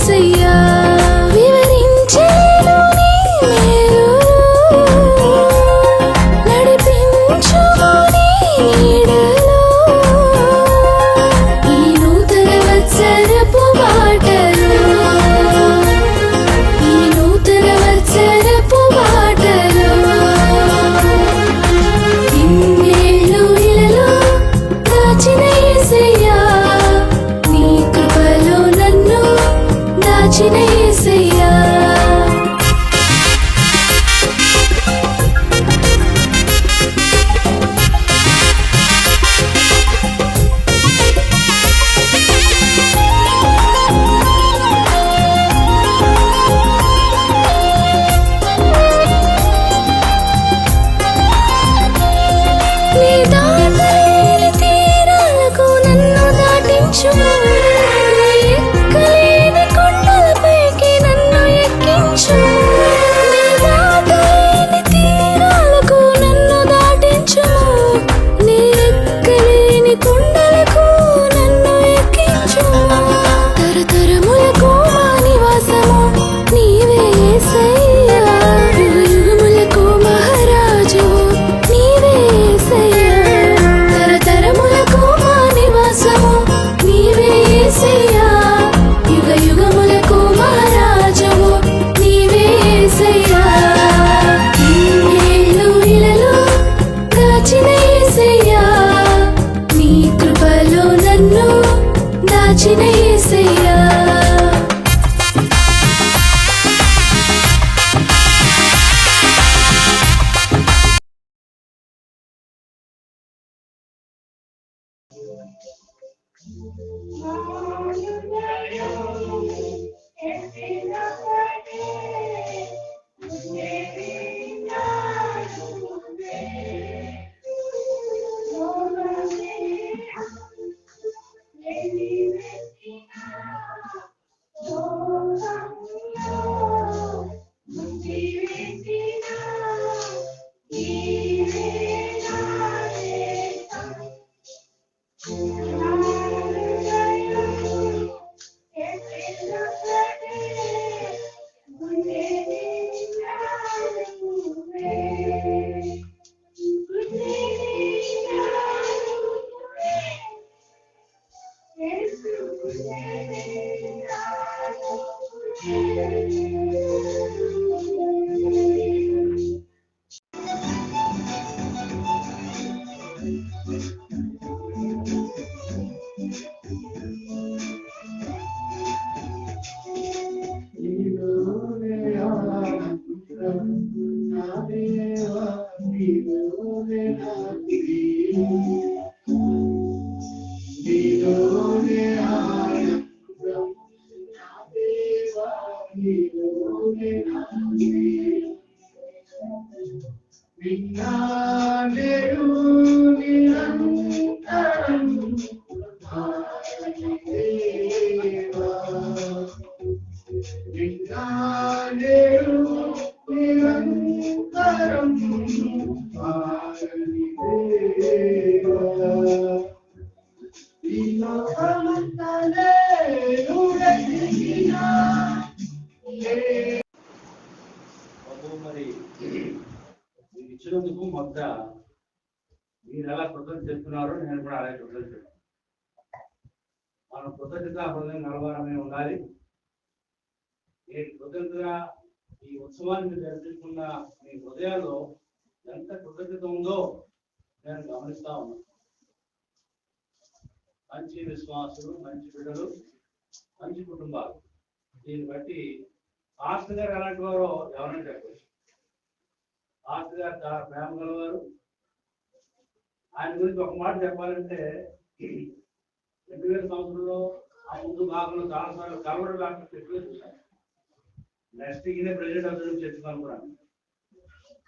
యేసయ్యా వివరించేను నీ మేలులు నడిపించుము నీ నీడలో ఈ నూతన వత్సరపు బాటలో ఈ నూతన వత్సరపు బాటలో ఇన్నేళ్ళు ఇలలో దాచిన యేసయ్యా నీ కృపలో నన్ను దాచిన యేసయ్యా నీ దాటలేని తీరాలకు నన్ను దాటించుము ఎక్కలేని కొండలపైకి నన్ను ఎక్కించుము నీ దాటలేని తీరాలకు నన్ను దాటించుము నీ ఎక్కలేని కొండలకు నన్ను ఎక్కించుము తరతరములకు మా నివాసము నీవే యేసయ్యా యుగయుగములకు మహారాజువు నీవే యేసయ్యా తరతరములకు మా నివాసము నీవే యేసయ్యా యుగయుగములకు మహారాజువు నీవే యేసయ్యా ఇన్నేళ్ళు ఇలలో దాచిన యేసయ్యా నీ కృపలో నన్ను దాచిన యేసయ్యా మరి ఇచ్చినందుకు మొదట మీరు ఎలా కృతజ్ఞత చెప్తున్నారో నేను కూడా అలాగే కృతజ్ఞత చెప్తాను. మనం కృతజ్ఞత హృదయం నలవారమే ఉండాలి. నేను కృతజ్ఞతగా ఈ ఉత్సవాన్ని జరుపుకున్న మీ హృదయాల్లో ఎంత కృతజ్ఞత ఉందో నేను గమనిస్తా ఉన్నాను. మంచి విశ్వాసులు, మంచి బిడ్డలు, మంచి కుటుంబాలు. దీన్ని బట్టి పాస్టర్ గారు ఎలాంటి వారో ఎవరైనా చెప్పచ్చు. పాస్టర్ గారు చాలా ప్రేమ గలవారు. ఆయన గురించి ఒక మాట చెప్పాలంటే 2000 సంవత్సరంలో ఆ ముందు భాగంలో చాలాసార్లు కలవడం డాక్టర్ చర్చలో చూశాను. నెక్స్ట్ ఈయన ప్రెసిడెంట్ అవుతాడని చర్చకు అనుకున్నాను.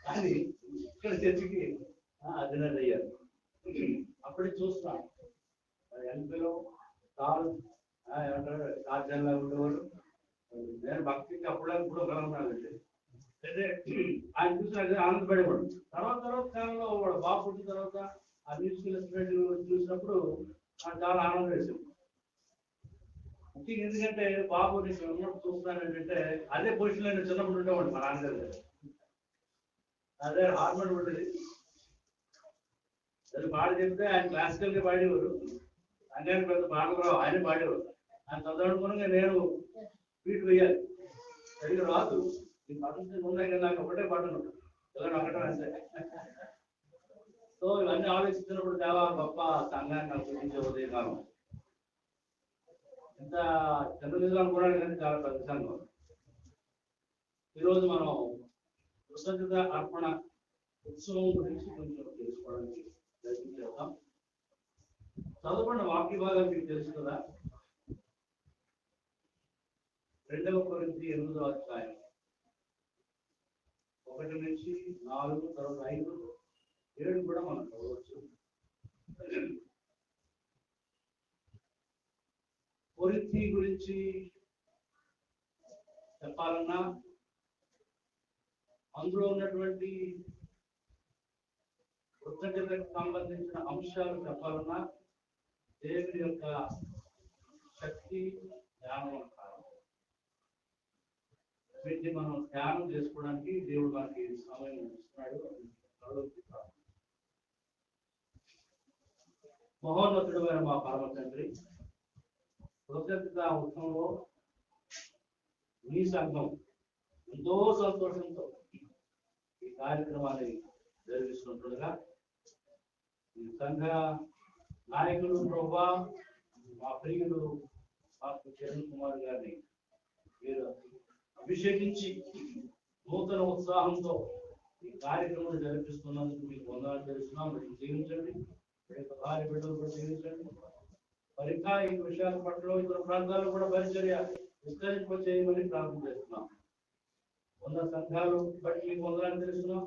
కానీ ఇక్కడ చర్చకి అధినేత అయ్యారు. అప్పటికి చూస్తున్నాను ఎంపీలో కాలు ఏమంటారు రాజ్యాంగంలో ఉండేవాడు. నేను భక్తికి అప్పుడే కూడా కలగన్నానండి. అయితే ఆయన చూసిన ఆనందపడేవాడు. తర్వాత కాలంలో వాడు బాబు పుట్టిన తర్వాత ఆ మ్యూజికల్ ఇన్స్ట్రుమెంట్ చూసినప్పుడు నాకు చాలా ఆనందం వేసింది. ముఖ్యంగా ఎందుకంటే బాబు నీకు ఉన్నప్పుడు చూస్తున్నాను ఏంటంటే అదే పొజిషన్లో నేను చిన్నప్పుడు ఉండేవాడు మా నాన్నగారి దగ్గర. అదే హార్మోన్ ఉండేది. అది పాట చెప్తే ఆయన క్లాసికల్గా పాడేవారు. అంగానికి పెద్ద పాటలు రావు, ఆయన పాడేవారు. ఆయన చదవడానికి నేను బీట్ వేయాలి, సరిగ్గా రాదు. ఈ పాటలు ఉన్నాయి కదా, నాకు ఒకటే పాటలు ఇలా ఒకటే అంతే. సో ఇవన్నీ ఆలోచించినప్పుడు చాలా గొప్ప సంఘాన్ని నాకు చూపించే ఉదయకాలం. ఎంత చిన్నదిగా అనుకున్నాడు కానీ చాలా పెద్ద సంఘం. ఈరోజు మనం కృతజ్ఞత అర్పణ ఉత్సవం గురించి కొంచెం తెలుసుకోవడానికి ప్రయత్నం చేద్దాం. చదవబడిన వాక్య భాగం మీకు తెలుసు కదా, 2 కొరింథీ 8వ అధ్యాయం 1 నుంచి 4, తర్వాత 5, 7 కూడా మనం చదవచ్చు. కొరింథీ గురించి చెప్పాలన్నా, అందులో ఉన్నటువంటి కృతజ్ఞతకు సంబంధించిన అంశాలు చెప్పాలన్నా, దేవుని యొక్క శక్తి జ్ఞానం అంటారు. వీటిని మనం ధ్యానం చేసుకోవడానికి దేవుడు మనకి సమయం ఇస్తున్నాడు. మహోన్నతుడైన మా పరమ తండ్రి, కృతజ్ఞత ఉత్సవంలో మీ సంఘం ఎంతో సంతోషంతో ఈ కార్యక్రమాన్ని జరిగిస్తుండగా, ఈ సంఘ నాయకులు ప్రభా, మా ప్రియులు డాక్టర్ కిరణ్ కుమార్ గారిని మీరు అభిషేకించి నూతన ఉత్సాహంతో ఈ కార్యక్రమం జరిపిస్తున్నందుకు మీకు వందనాలు తెలుస్తున్నాం. మీరు జీవించండి, భార్య బిడ్డలు కూడా జీవించండి. మరి ఇంకా ఈ విషయాల పట్ల ఇతర ప్రాంతాల్లో కూడా పరిచర్య విస్తరింపచేయమని ప్రార్థన చేస్తున్నాం. వంద సంఘాలు బట్టి మీకు వందనాలు తెలుస్తున్నాం.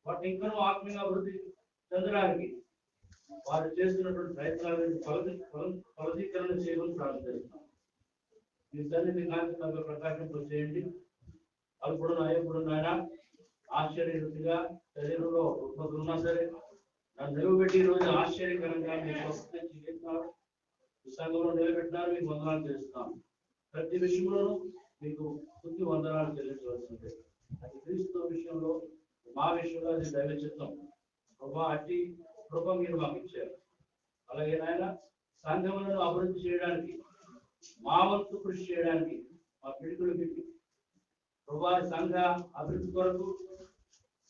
వాటిని ఇంకా ఆత్మీయంగా అభివృద్ధి చెందడానికి వారు చేస్తున్నటువంటి ప్రయత్నాలను ఫలదీకరణ చేయమని ప్రార్థన చేస్తున్నాం. మీ సన్నిధి కాంతి ప్రకాశంతో చేయండి. అల్పుడు అయ్యప్పుడు నాయన ఆశ్చర్యరీతిగా శరీరంలో రుగ్మతులు ఉన్నా సరే నన్ను నిలబెట్టి ఈ రోజు ఆశ్చర్యకరంగా మీకు స్వస్థత చేస్తున్నారు. ఈ సంఘంలో నిలబెట్టినారు, మీకు వందనాలు చేస్తున్నాం. ప్రతి విషయంలోనూ మీకు స్తుతి వందనాలు చెల్లించవలసిందే. అది క్రీస్తు విషయంలో, మా విషయంలో అది దైవ చిత్తం. ప్రభా, అట్టి కృప మీరు మాకు ఇచ్చారు. అలాగే నాయన సంఘములను అభివృద్ధి చేయడానికి, మా వంతు కృషి చేయడానికి మా పిడుగులు పెట్టి ప్రభా సంఘ అభివృద్ధి కొరకు,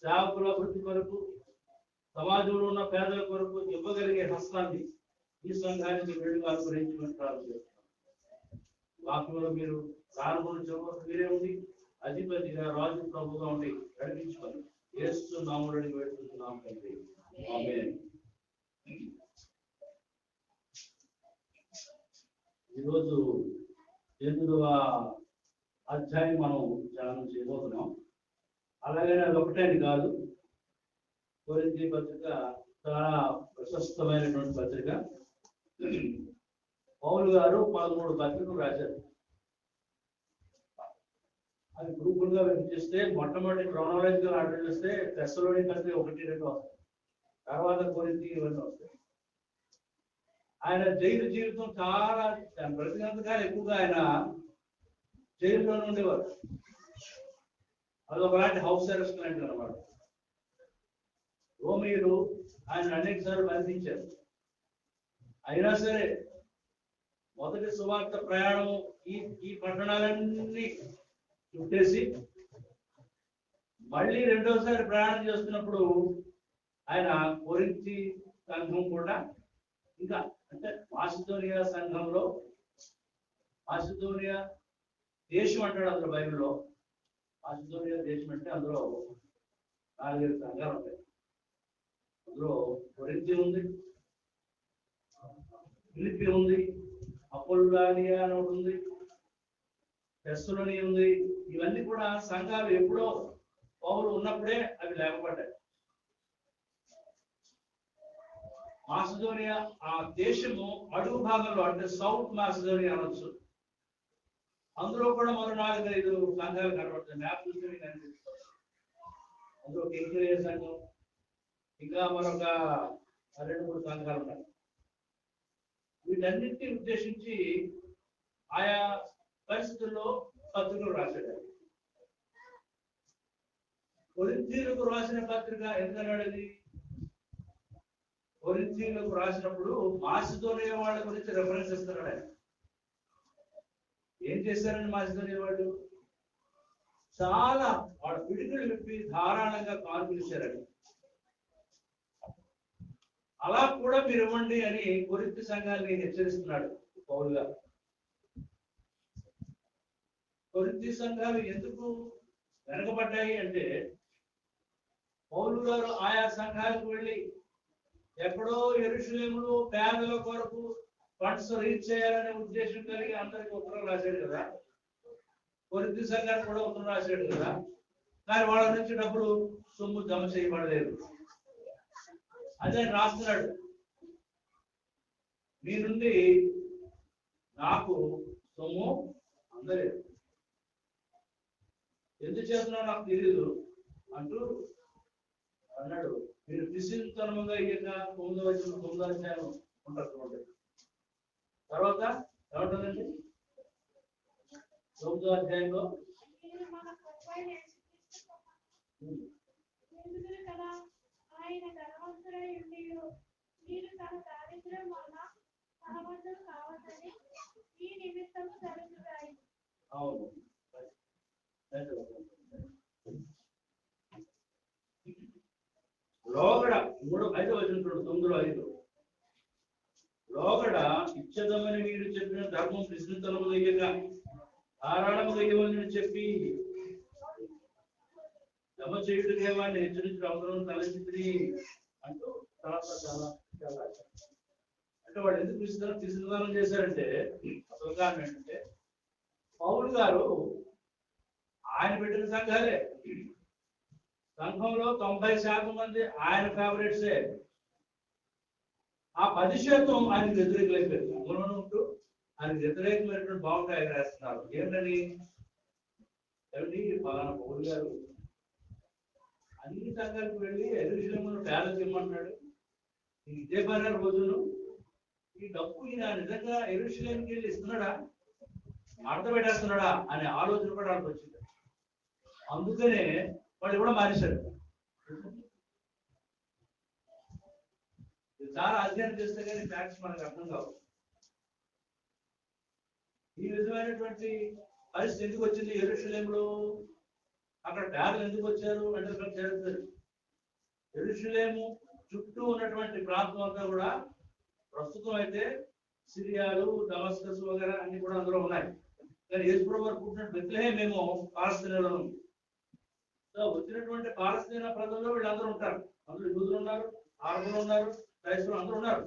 సేవకుల అభివృద్ధి కొరకు, సమాజంలో ఉన్న పేదల కొరకు ఇవ్వగలిగే హస్తాన్ని ఈ సంఘానికి వేడుగా అనుగ్రహించమని ప్రార్థన చేస్తున్నాం. వాక్యంలో మీరు ప్రారంభం చివరి మీరే ఉండి అధిపతిగా రాజు ప్రభుగా ఉండి నడిపించుకొని యేసు నామములో వేడుకుంటున్నాం తండ్రి. ఆమేన్. ఈరోజు 8వ అధ్యాయం మనం ధ్యానం చేయబోతున్నాం. అలాగే అది ఒకటే కాదు, కొరింథీ పత్రిక చాలా ప్రశస్తమైనటువంటి పత్రిక. పౌలు గారు 13 పత్రికలు రాశారు. అది గ్రూపులుగా విభజిస్తే మొట్టమొదటి క్రోనాలజికల్ ఆర్డర్ చేస్తే తెస్సలోనికీ 1, 2 వస్తాయి, తర్వాత కొరింథీ ఇవన్నీ వస్తాయి. ఆయన జైలు జీవితం చాలా బ్రతికినంతకాలం ఎక్కువగా ఆయన జైల్లోనే ఉండేవారు. అది ఒకలాంటి హౌస్ అరెస్ట్ లాంటిది అన్నమాట. రోమియోలు ఆయన అనేక సార్లు బంధించారు. అయినా సరే మొదటి సువార్త ప్రయాణం ఈ పట్టణాలన్నీ చుట్టేసి మళ్ళీ రెండోసారి ప్రయాణం చేస్తున్నప్పుడు ఆయన కొరింథీ సంఘం కూడా, ఇంకా అంటే మాసిదోనియా సంఘంలో, మాసిదోనియా దేశం అంటాడు అందులో బైబిల్లో. మాసిదోనియా దేశం అంటే అందులో 4 సంఘాలు ఉంటాయి. అందులో కొరింథీ ఉంది, ఫిలిప్పీ ఉంది, అపోల్లోనియా అని ఒకటి ఉంది, తెస్సలోనిక ఉంది. ఇవన్నీ కూడా సంఘాలు ఎప్పుడో పౌలు ఉన్నప్పుడే అవి లేకపోయాయి. మాసిదోనియా ఆ దేశము అడుగు భాగంలో, అంటే సౌత్ మాసిదోనియా అనొచ్చు. అందులో కూడా మరో 4-5 సంఘాలు కనబడతాయి. మ్యాప్ చూస్తే మీకు అనిపిస్తుంది. అందులో కెంక్రేయ సంఘం, ఇంకా మరొక 2-3 సంఘాలు ఉన్నాయి. వీటన్నిటిని ఉద్దేశించి ఆయా పరిస్థితుల్లో పత్రికలు రాశాడు. కొరింథీయులకు రాసిన పత్రిక ఎందుకన్నాడు అది? కొరింథీయులకు రాసినప్పుడు మాసిదోనియ వాళ్ళ గురించి రెఫరెన్స్ ఇస్తున్నాడు ఆయన. ఏం చేశారండి మాసిదోనియ వాళ్ళు? చాలా వాళ్ళ పిడికిలు విప్పి ధారాళంగా కానుకలిచ్చారండి. అలా కూడా మీరు ఇవ్వండి అని కొరింథీ సంఘాన్ని హెచ్చరిస్తున్నాడు పౌలు గారు. కొరింథీ సంఘాలు ఎందుకు వెనకబడ్డాయి అంటే, పౌలు గారు ఆయా సంఘాలకు వెళ్ళి ఎక్కడో యెరూషలేములో పేదల కొరకు ఫండ్స్ రీచ్ చేయాలనే ఉద్దేశం కలిగి అందరికి ఉత్తరం రాశాడు కదా. కొరింథీ సంఘానికి కూడా ఉత్తరం రాశాడు కదా. కానీ వాళ్ళ నుంచి డబ్బులు సొమ్ము జమ చేయబడలేదు. అదే రాస్తున్నాడు, మీ నుండి నాకు సొమ్ము అందలేదు, ఎందుకు చేస్తున్నావు నాకు తెలియదు అంటూ అన్నాడు. మీరు పిసితనముగా అయ్యాక 9వ అధ్యాయం ఉంటుంది. తర్వాత ఏమంటుందండి 9వ అధ్యాయంలో ఆయన ధనవంతుడై ఉండియు మీరు తన దారిద్ర్యం వలన ధనవంతులు కావద్దని ఈ నిమిత్తము జరుగుతాయి. అవును, లోగడ 5:9 లోగడ ఇచ్చదమని మీరు చెప్పిన ధర్మం విస్తృతము దగ్గర ధారాళము దయ్యమని చెప్పి జమ చేయుటకే వాడిని హెచ్చరించిన అవసరం తలెత్తి అంటూ తర్వాత చాలా అంటే వాళ్ళు ఎందుకు విస్తృతం చేశారంటే అసలు కారణం ఏంటంటే, పౌలు గారు ఆయన పెట్టిన సంఘాలే, సంఘంలో 90% మంది ఆయన ఫేవరెట్సే. ఆ 10% ఆయనకు వ్యతిరేకులైపోయారు. సంఘంలోనే ఉంటూ ఆయనకు వ్యతిరేకమైనటువంటి బాగుంటాయి రాస్తున్నారు. ఏమిటని? ఫలానా పౌలు గారు అన్ని సంఘాలకు వెళ్ళి యెరూషలేములో పేదలకు ఇవ్వమంటున్నాడు. ఇదే పని రోజును ఈ డబ్బు ఈయన నిజంగా యెరూషలేముకి వెళ్ళి ఇస్తున్నాడా, మడత పెట్టేస్తున్నాడా అనే ఆలోచన కూడా వాళ్ళకి వచ్చింది. అందుకనే వాళ్ళు కూడా మానేశారు. చాలా అధ్యయనం చేస్తే కానీ ఫ్యాక్ట్స్ మనకు అర్థం కావు. ఈ విధమైనటువంటి పరిస్థితి ఎందుకు వచ్చింది యెరూషలేములో? అక్కడ పేదలు ఎందుకు వచ్చారు అంటే చేరుతారు. యెరూషలేము చుట్టూ ఉన్నటువంటి ప్రాంతం అంతా కూడా ప్రస్తుతం అయితే సిరియాలు, దమస్కస్ వగైరా అన్ని కూడా అందులో ఉన్నాయి. కానీ యేసుప్రభువు వారు పుట్టిన బెత్లెహేము మేము పాలస్తీనాలో ఉంది. సో వచ్చినటువంటి పాలస్తీనా ప్రజల్లో వీళ్ళందరూ ఉంటారు. అందులో యూదులు ఉన్నారు, అరబులు ఉన్నారు, క్రైస్తవులు అందరూ ఉన్నారు.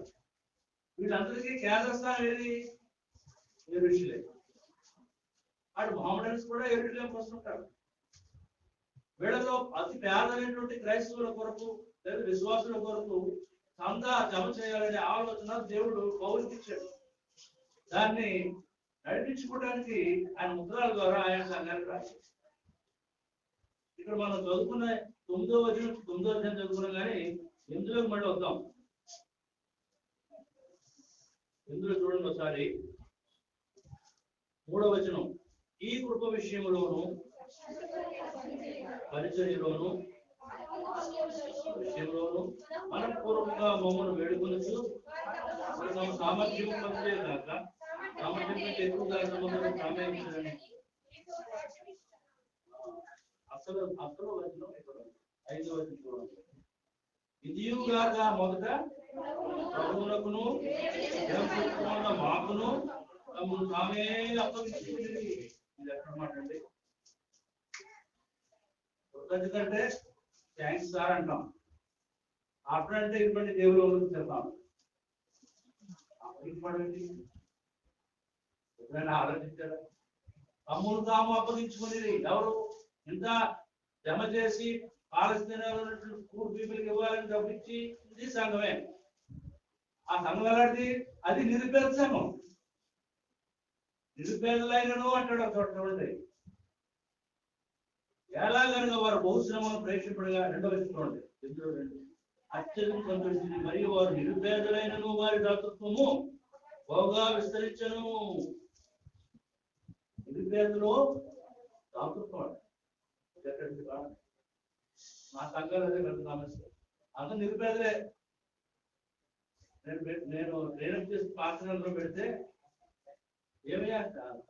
వీళ్ళందరికీ కేంద్ర స్థానం ఏది? యెరూషలేము. అటు మహమ్మడన్స్ కూడా యెరూషలేముకి వస్తుంటారు. వీళ్ళలో అతి పేదైనటువంటి క్రైస్తవుల కొరకు లేదా విశ్వాసుల కొరకు చందా జమ చేయాలనే ఆలోచన దేవుడు పౌలుకి ఇచ్చాడు. దాన్ని నడిపించుకోవడానికి ఆయన ముద్రాల ద్వారా ఆయన సంఘానికి రాశాడు. ఇక్కడ మనం చదువుకున్న 9వ అధ్యాయం చదువుకున్నాం, కానీ ఎందులోకి మళ్ళీ వద్దాం. ఎందులో చూడండి ఒకసారి 3వ వచనం. ఈ కృప విషయంలోను పరిచర్యలోను విషయంలోను మనపూర్వకంగా మమ్మల్ని వేడుకొనొచ్చు. సామర్థ్యం పనిచే కాక సామర్థ్యం కంటే ఎక్కువగా సంబంధం సామర్థ్యం. అసలు వచనం 5వ వచనం చూడండి. ఇదియుగాక మొదట ప్రభువునకును మాకును తమను తామే అప్పగించుకునేది. ఇది ఎక్కడ మాట అండి? కృతజ్ఞత థ్యాంక్స్ సార్ అంటాం. ఆఫ్టర్ అంటే ఇటువంటి దేవుడు చెప్తాం. ఎప్పుడైనా ఆలోచించారా? తమ్ముడు తాము అప్పగించుకునేది ఎవరు? ఇంత జమ చేసి పాలస్తీనాలో పూర్ పీపుల్కి ఇవ్వాలని డబ్బిచ్చి ఇది సంఘమే. ఆ సంఘం ఎలాంటిది? అది నిరుపేద సంఘం. నిరుపేదలైనను అంటాడు ఒక చూడండి. ఎలాగనగా వారు బహుశ్రమను ప్రేక్షకుడిగా 2వ చూడండి. అత్యధిక సంతోషించింది. మరియు వారు నిరుపేదలైనను వారి దాతృత్వము బాగా విస్తరించను. నిరుపేదలో దాపుకోవాలి. మా సంఘాలు అదే పెద్ద సమస్య. అందరూ నిరుపేదలే. నేను ట్రైనప్ చేసి పాత్రలో పెడితే ఏమయ్యా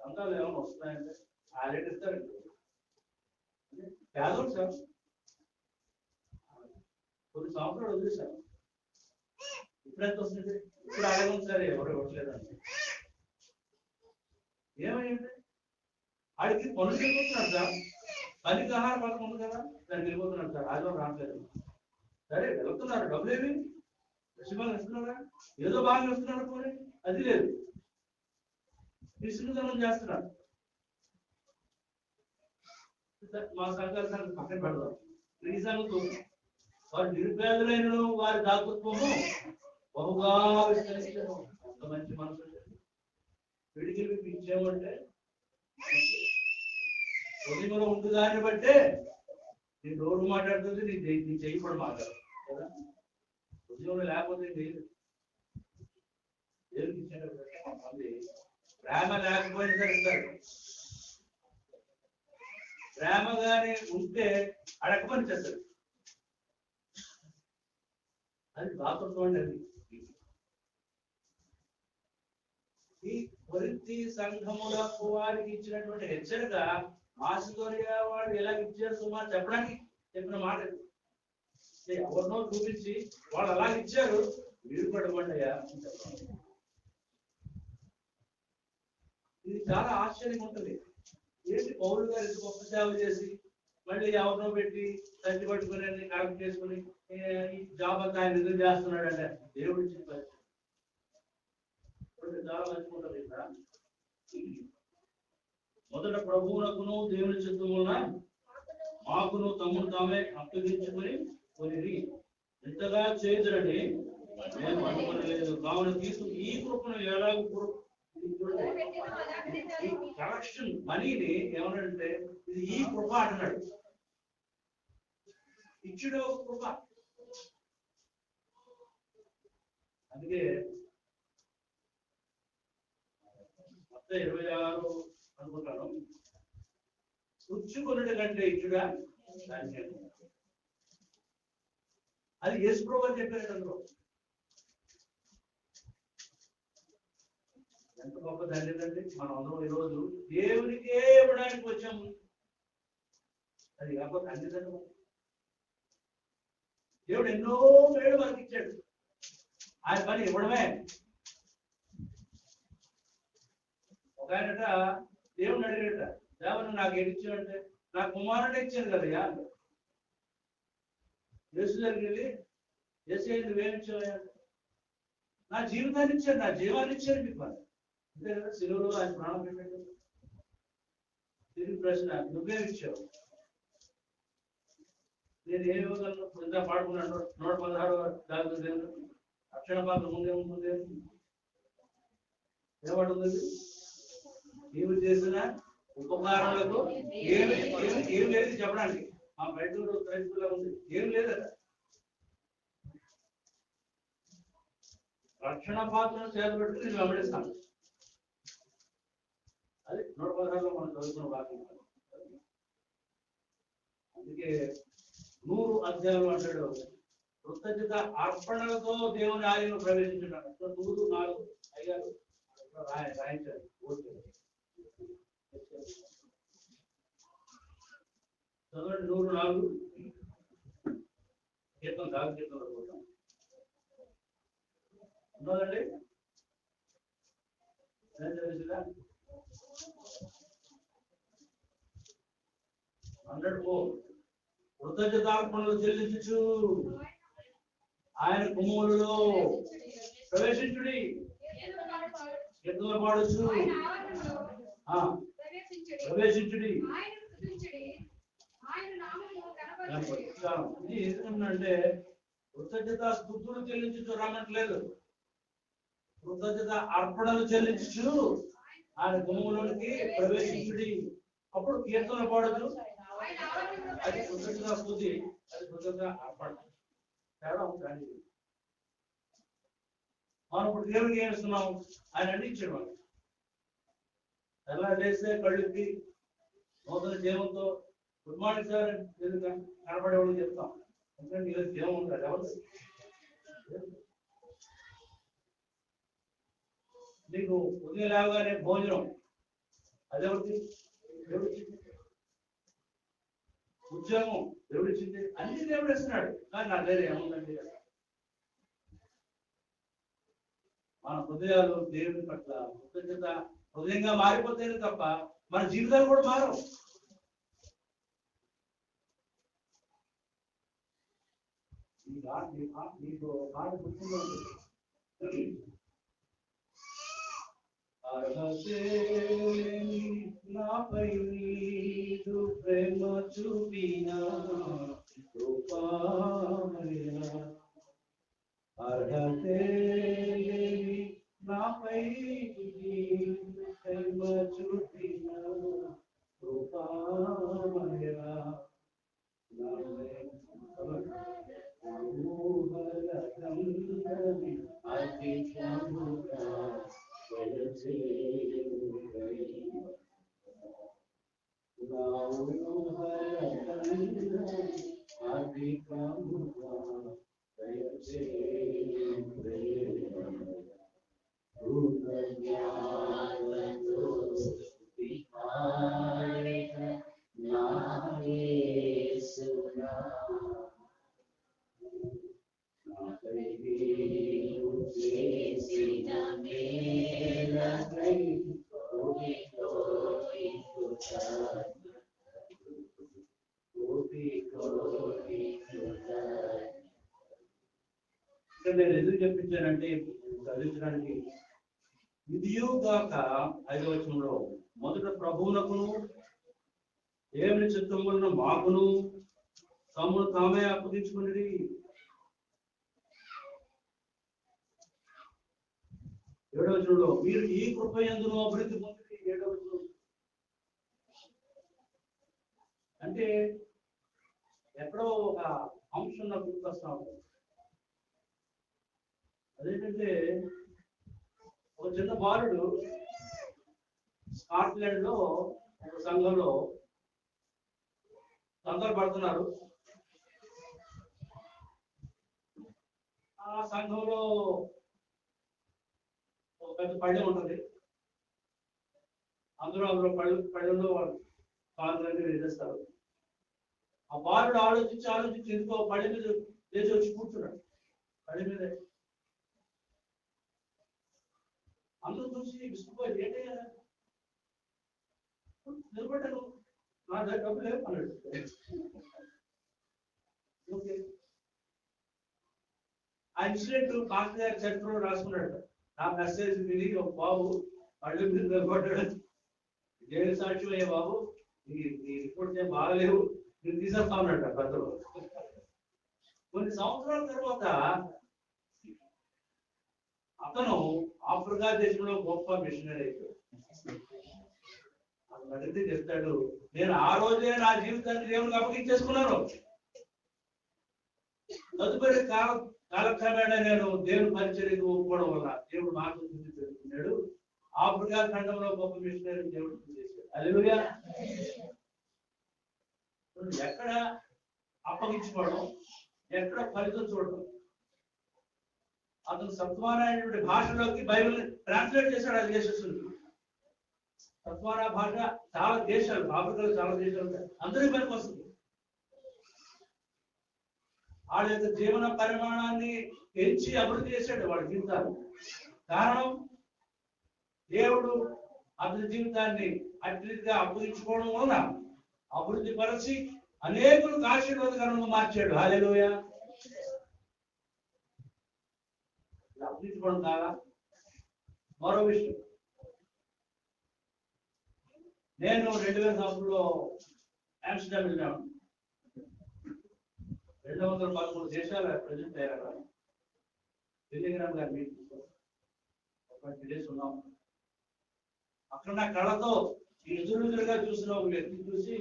సంఘాలు ఏమైనా వస్తున్నాయంటే ఆ రేట్ ఇస్తారండి. పేదోడు సార్ కొన్ని సంవత్సరాలు వదిలేశారు. ఇప్పుడెంత వస్తుంది? ఇప్పుడు అడగం సార్ ఎవరు ఇవ్వట్లేదండి. ఏమైంది? ఆడికి పనులు వెళ్ళిపోతున్నాడు సార్. పనికి ఆహార పథకం ఉంది కదా, దానికి వెళ్ళిపోతున్నాడు సార్. ఆదివారం రావట్లేదు. సరే వెళ్తున్నారు, డబ్బులు ఏమి విషయాలు ఇస్తున్నారా? ఏదో బాగా ఇస్తున్నారు పోనీ, అది లేదు. విసుగుదనం చేస్తున్నారు. మా సంఘాలు పక్కన పెడదాం. రీజన్తో వారు నిరుపేదలైన వారి దాతృత్వము బహుగా విస్తరించారు. అంత మంచి మనసు విడికి ఇచ్చామంటే ఉదయంలో ఉంది దాన్ని బట్టే నీ నోరు మాట్లాడుతుంది, నీ చెయ్యి కూడా మాట్లాడు కదా. ఉద్యోగంలో లేకపోతే దేవుడికి ఇచ్చాడు. ప్రేమ లేకపోయినా సరే ఇస్తారు. ప్రేమ గాని ఉంటే అడగమని చేస్తారు. అది దాతృత్వం అండి. అది ఈ కొరింథీ సంఘములకు వారికి ఇచ్చినటువంటి హెచ్చరిక మాసిదోనియా వాడు ఎలా ఇచ్చారు సుమా చెప్పడానికి చెప్పిన మాట. ఎవరినో చూపించి వాళ్ళు అలా ఇచ్చారు, మీరు పడమండియా. ఇది చాలా ఆశ్చర్యంగా ఉంటుంది. ఏంటి పౌరులు గారు ఇంత గొప్ప సేవ చేసి మళ్ళీ ఎవరినో పెట్టి తల్లి పట్టుకుని కరెక్ట్ చేసుకుని ఈ జాబ్ అంతా ఆయన నిధులు చేస్తున్నాడు అంటే దేవుడు ఇచ్చిన పరిస్థితి చాలా మంచిగా ఉంటుంది. ఇక్కడ మొదట ప్రభువునకును దేవుని చిత్తం వలన మాకును తమ్ముడు తామే అప్పగించుకుని కొనిరి. ఎంతగా చేతులని నేను అనుకోలేదు. కావున తీసుకు ఈ కృపను ఎలాగో ఈ కలెక్షన్ మనీని ఏమన్నాడంటే ఇది ఈ కృప అంటున్నాడు. ఇచ్చుడు కృప. అందుకే 26 అనుకుంటాను. పుచ్చుకొనుట కంటే ఇచ్చుడా అది యేసు ప్రభువు అని చెప్పారు. అందులో ఎంత గొప్ప తండ్రి. మనం అందరం ఈరోజు దేవునికే ఇవ్వడానికి వచ్చాము. అది కాకపోతే తండ్రి దేవుడు ఎన్నో మేలు మనకి ఇచ్చాడు. ఆయన పని ఇవ్వడమే. ఒక ఆయనట దేవుడిని అడిగాడట, దేవుడు నాకు ఏది ఇచ్చాడంటే నా కుమారుడే ఇచ్చాను కదయ్యా. యేసు దగ్గరికి వెళ్ళి యేసు నువ్వేమి ఇచ్చావయ్యా? నా జీవితాన్ని ఇచ్చాడు, నా జీవాన్ని ఇచ్చాడు మీకు. అంతే కదా, సిలువలో ఆయన ప్రాణం పెట్టాడు. తిరిగి ప్రశ్న, నువ్వేమి ఇచ్చావు? నేను ఏ ఇవ్వగలను? ఇంత పాడుకున్నాను 116 దేవుడు అక్షర పాత్ర ముందే ఏమంటుంది? నీవు చేసిన ఉపకారాలకు ఏం లేదు చెప్పడానికి. మా బయట క్రైస్తవులా ఉంది, ఏం లేదట. రక్షణ పాత్రను చేతబెట్టుకుని నేను వెంబడిస్తాను. అది 116లో మనం చదువుకున్న వాక్యం. అందుకే 100 అధ్యాయులు అంటాడు, కృతజ్ఞత అర్పణలతో దేవుని ఆలయంలో ప్రవేశించున్నాడు. 104 అయ్యారు రాయించారు. చదవండి 104 కీర్తన దాగు కీర్తనలో పోతాం ఉన్నదండి. తెలిసిందా? 104 కృతజ్ఞతార్పణలు చెల్లించు ఆయన గుమ్మములలో ప్రవేశించుడి. కీర్తనలు పాడొచ్చు. ప్రవేశించుడి. ఇది ఎందుకంటే కృతజ్ఞత స్తుతులు చెల్లించు రమ్మట్లేదు. కృతజ్ఞత అర్పణలు చెల్లించు ఆయన గుమ్మములోనికి ప్రవేశించుడి. అప్పుడు కీర్తన పాడొచ్చు. అది కృతజ్ఞత స్తుతి, అది కృతజ్ఞత అర్పణ. తేడా ఉంటుంది. మనం ఇప్పుడు దేవుడికి ఏమిస్తున్నాం? ఆయన అందించాడు. ఎలా చేస్తే కళ్ళుకి నూతన జీవంతో గుడ్ మార్నింగ్ సార్ కనపడేవాళ్ళు చెప్తాం. ఎందుకంటే ఈరోజు జీవం ఉంటారు ఎవరు. నీకు ఉదయం లేవగానే భోజనం అదెవరికి? దేవుడిచ్చింది. ఉద్యోగం దేవుడిచ్చింది. అన్ని దేవుడు ఇస్తున్నాడు. కానీ నా దగ్గర ఏముందండి? మన హృదయాలు దేవుని పట్ల కృతజ్ఞత హృదయంగా మారిపోతేనే తప్ప మన జీవితాలు కూడా మారవు. నీకు మాట గుర్తుందో నాపై నీదు ప్రేమ చూపిన కృపామయ అర్హతే నాపై ప్రేమ చూపిన కృపామయ నేను ఎందుకు చెప్పించానంటే చదివించడానికి ఇదియు గాక 5వ వచనంలో మొదట ప్రభువునకును దేవుని చిత్తములను మాకును తమ్ముడు తామే అప్పగించుకుని 7వ వచనంలో మీరు ఈ కృప యందును అభివృద్ధి పొంది 7వ వచనం అంటే ఎక్కడో ఒక అంశం నాకు గుర్తొస్తా ఉంటుంది. అదేంటంటే ఒక చిన్న బాలుడు స్కాట్లాండ్ లో ఒక సంఘంలో తొందరపడుతున్నారు. ఆ సంఘంలో ఒక పెద్ద పళ్ళెం ఉంటుంది. అందులో పళ్ళెంలో వాళ్ళు కాళ్ళు వేసేస్తారు. ఆ బాలుడు ఆలోచించి ఎందుకో పళ్ళె మీద లేచి వచ్చి కూర్చున్నాడు. పళ్ళె మీద అందరూ చూసి విసుకుపోయి ఏంటయ్యా నిలబడ్డాను, నా దగ్గర డబ్బు లేవు అన్నాడు. ఓకే, ఆ ఇన్సిడెంట్ పాస్ గారి చరిత్రలో రాసుకున్నాడు. నా మెసేజ్ విని ఒక బాబు పళ్ళు మీద నిలబడ్డాడు. జైలు సాక్ష్యం అయ్యే బాబు నీ రిపోర్ట్స్ ఏం బాగలేవు, నేను తీసేస్తా ఉన్నాడు పెద్దలు. కొన్ని సంవత్సరాల తర్వాత అతను ఆఫ్రికా దేశంలో గొప్ప మిషనరీ అయిపోయాడు. అడిగితే చెప్తాడు, నేను ఆ రోజే నా జీవితాన్ని దేవునికి అప్పగించేసుకున్నాను. తదుపరి కాలక్రమేణా నేను దేవుని పరిచర్యకు ఒప్పుకోవడం వల్ల దేవుడు మార్గం పెట్టుకున్నాడు. ఆఫ్రికా ఖండంలో గొప్ప మిషనరీ దేవుడు చేశాడు. హల్లెలూయా. ఎక్కడ అప్పగించుకోవడం, ఎక్కడ ఫలితం చూడడం. అతను సత్వారైనటువంటి భాషలోకి బైబిల్ ట్రాన్స్లేట్ చేశాడు. అది దేశస్తులు సత్వారా భాష చాలా దేశాలు, ఆఫ్రికాలో చాలా దేశాలు అందరికీ పనికి వస్తుంది. వాళ్ళ యొక్క జీవన పరిమాణాన్ని పెంచి అభివృద్ధి చేశాడు వాళ్ళ జీవితాలు. కారణం దేవుడు అతని జీవితాన్ని అట్లీగా అప్పగించుకోవడం వలన అభివృద్ధి పరిచి అనేకులకు ఆశీర్వాదకరంగా మార్చాడు. హల్లెలూయా. అప్పగించుకోవడం కాదా? మరో విషయం, నేను 2000 సంవత్సరంలో ఆమ్స్టర్డామ్ వెళ్ళాను. 213 దేశాల ప్రజెంట్ అయ్యారు. టెలిగ్రామ్ గారి మీటింగ్ 20 డేస్ ఉన్నాం. అక్కడ నా కళ్ళతో ఎదురుగా చూసిన ఒక వ్యక్తిని చూసి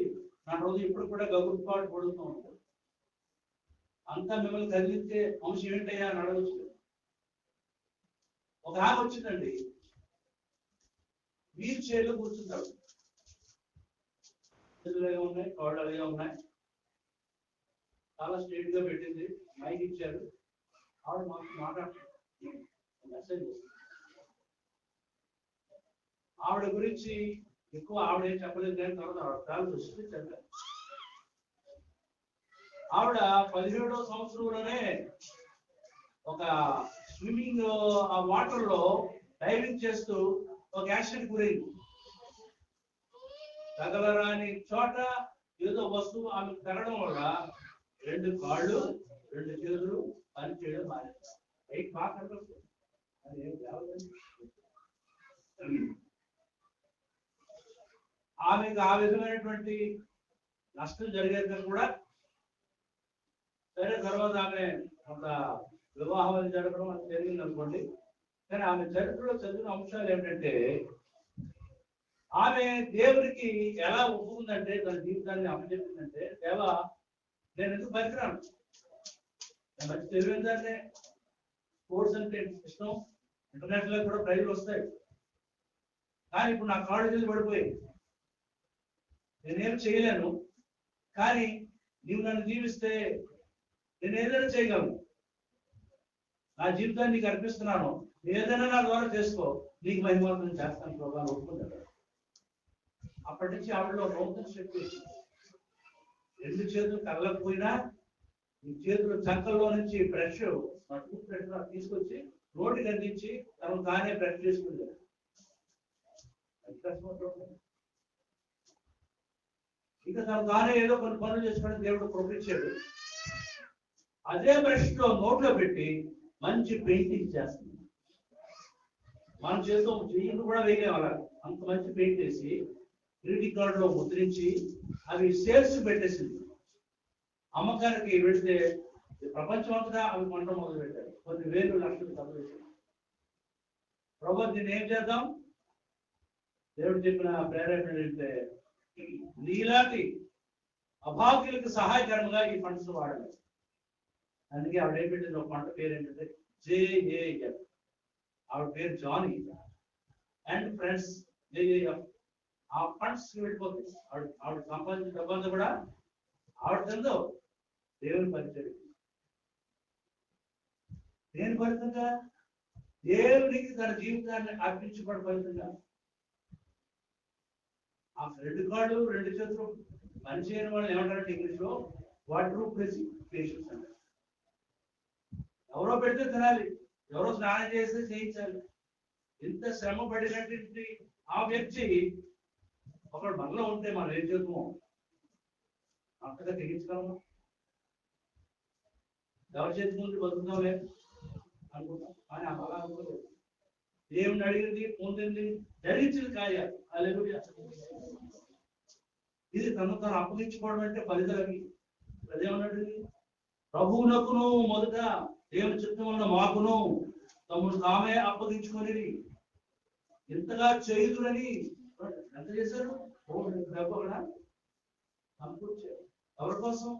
నా రోజు ఇప్పుడు కూడా గగురుపాటు పడుతూ ఉంటాను. అంతా మిమ్మల్ని కదిలించే అంశం ఏంటయ్యా అని అడగచ్చు. ఒక ఆమె వచ్చిందండి. వీల్ చైర్లో కూర్చుంటాడు. చేతులు అలాగే ఉన్నాయి, కాళ్ళు అలాగే ఉన్నాయి, చాలా స్ట్రైట్ గా పెట్టింది, మైక్ ఇచ్చారు. ఆవిడ మాకు మాట్లాడుతుంది, మెసేజ్ వస్తుంది. ఆవిడ గురించి ఎక్కువ ఆవిడ ఏం చెప్పలేదు, కానీ తర్వాత ఆవిడ కాలు వస్తుంది చెప్పారు. ఆవిడ 17వ సంవత్సరంలోనే ఒక స్విమ్మింగ్ ఆ వాటర్ లో డైవింగ్ చేస్తూ ఒక యాక్సిడెంట్ గురైంది. తగలరాని చోట ఏదో వస్తువు ఆమెకు తగలడం వల్ల 2 కాళ్ళు 2 చేతులు పనిచేయడం మానేది. బాగా కనపడుతుంది. ఆమెకు ఆ విధమైనటువంటి నష్టం జరిగేది కూడా సరే. తర్వాత ఆమె ఒక వివాహం అది జరగడం అది జరిగింది అనుకోండి. కానీ ఆమె చరిత్రలో చదివిన అంశాలు ఏమిటంటే, ఆమె దేవుడికి ఎలా ఒప్పుకుందంటే, తన జీవితాన్ని అప్పచెప్పిందంటే, దేవా నేను ఎందుకు పనికిరాను, నేను మంచి తెలివైన దాన్నే, స్పోర్ట్స్ అంటే ఇష్టం, ఇంటర్నేషనల్ కూడా ప్రైజ్లు వస్తాయి, కానీ ఇప్పుడు నా కాళ్ళు చేతులు పడిపోయాయి, నేనేం చేయలేను, కానీ నీవు నన్ను జీవిస్తే నేను ఏదైనా చేయగలను, నా జీవితాన్ని నీకు అర్పిస్తున్నాను, ఏదైనా నా ద్వారా చేసుకో, నీకు మహిమార్థం చేస్తాను ప్రభావం ఒప్పుకుంటాడు. అప్పటి నుంచి ఆవిడలో నూతన శక్తి వచ్చింది. 2 చేతులు కళ్ళకపోయినా ఈ చేతులు చంకల్లో నుంచి బ్రష్ టూత్ బ్రష్ తీసుకొచ్చి నోటికి అందించి తనకు తానే బ్రష్ చేసుకుంది. ఇక తను తానే ఏదో కొన్ని పనులు చేసుకుని దేవుడు ప్రొపించాడు. అదే బ్రష్ లో నోట్లో పెట్టి మంచి పెయింటింగ్ చేస్తుంది. మన చేతితో చెయ్యిని కూడా వేయలేము, అలా అంత మంచి పెయింట్ వేసి గ్రీటింగ్ కార్డు లో ముద్రించి అవి సేల్స్ పెట్టేసింది. అమ్మకానికి వెళితే ప్రపంచం అంతా అవి కొనడం మొదలు పెట్టారు. కొన్ని వేలు లక్షలు డబ్బులు వేసారు. ప్రభు దీన్ని ఏం చేద్దాం, దేవుడు చెప్పిన ప్రేరేపణ ఏంటంటే, నీలాంటి అభాగ్యులకు సహాయకరంగా ఈ ఫండ్స్ వాడాలి. అందుకే ఆవిడ ఏం పెట్టింది, ఒక పంట పేరు ఏంటంటే JAF. ఆవిడ పేరు జానీ అండ్ ఫ్రెండ్స్ JAF. ఆ ఫండ్స్ వెళ్ళిపోతాయి. ఆవిడ సంపాదించిన డబ్బంతా కూడా ఆవిడ తిందో దేవుని పరిచయం. దేని ఫలితంగా? దేవునికి తన జీవితాన్ని అర్పించబడి ఫలితంగా. ఆ 2 కాళ్ళు 2 చేతులు పనిచేయని వాళ్ళు ఏమంటారంటే ఇంగ్లీష్లో వాటర్ పేషెంట్స్ అంటారు. ఎవరో పెడితే తినాలి, ఎవరో స్నానం చేస్తే చేయించాలి. ఇంత శ్రమ పడినటువంటి ఆ వ్యక్తి ఒకడు మనలో ఉంటే మనం ఏం చేద్దామో అంతగా తెగించగలమా? ఎవరి చేతి ముందు బతుకుతాం లేదు అనుకుంటాం, కానీ అలా అనుకోలేదు. దేవుని అడిగింది, పొందింది, జరిగించింది కార్యాలు. హల్లెలూయా. ఇది తను తను అప్పగించుకోవడం అంటే ఫలితాలకి. అదేమన్నాడు, ప్రభువునకును మొదట దేవుని చిత్తం వలన మాకును తమను తామే అప్పగించుకొని ఇంతగా చేయుదురని ఎంత చేశారు? ఎవరి కోసం?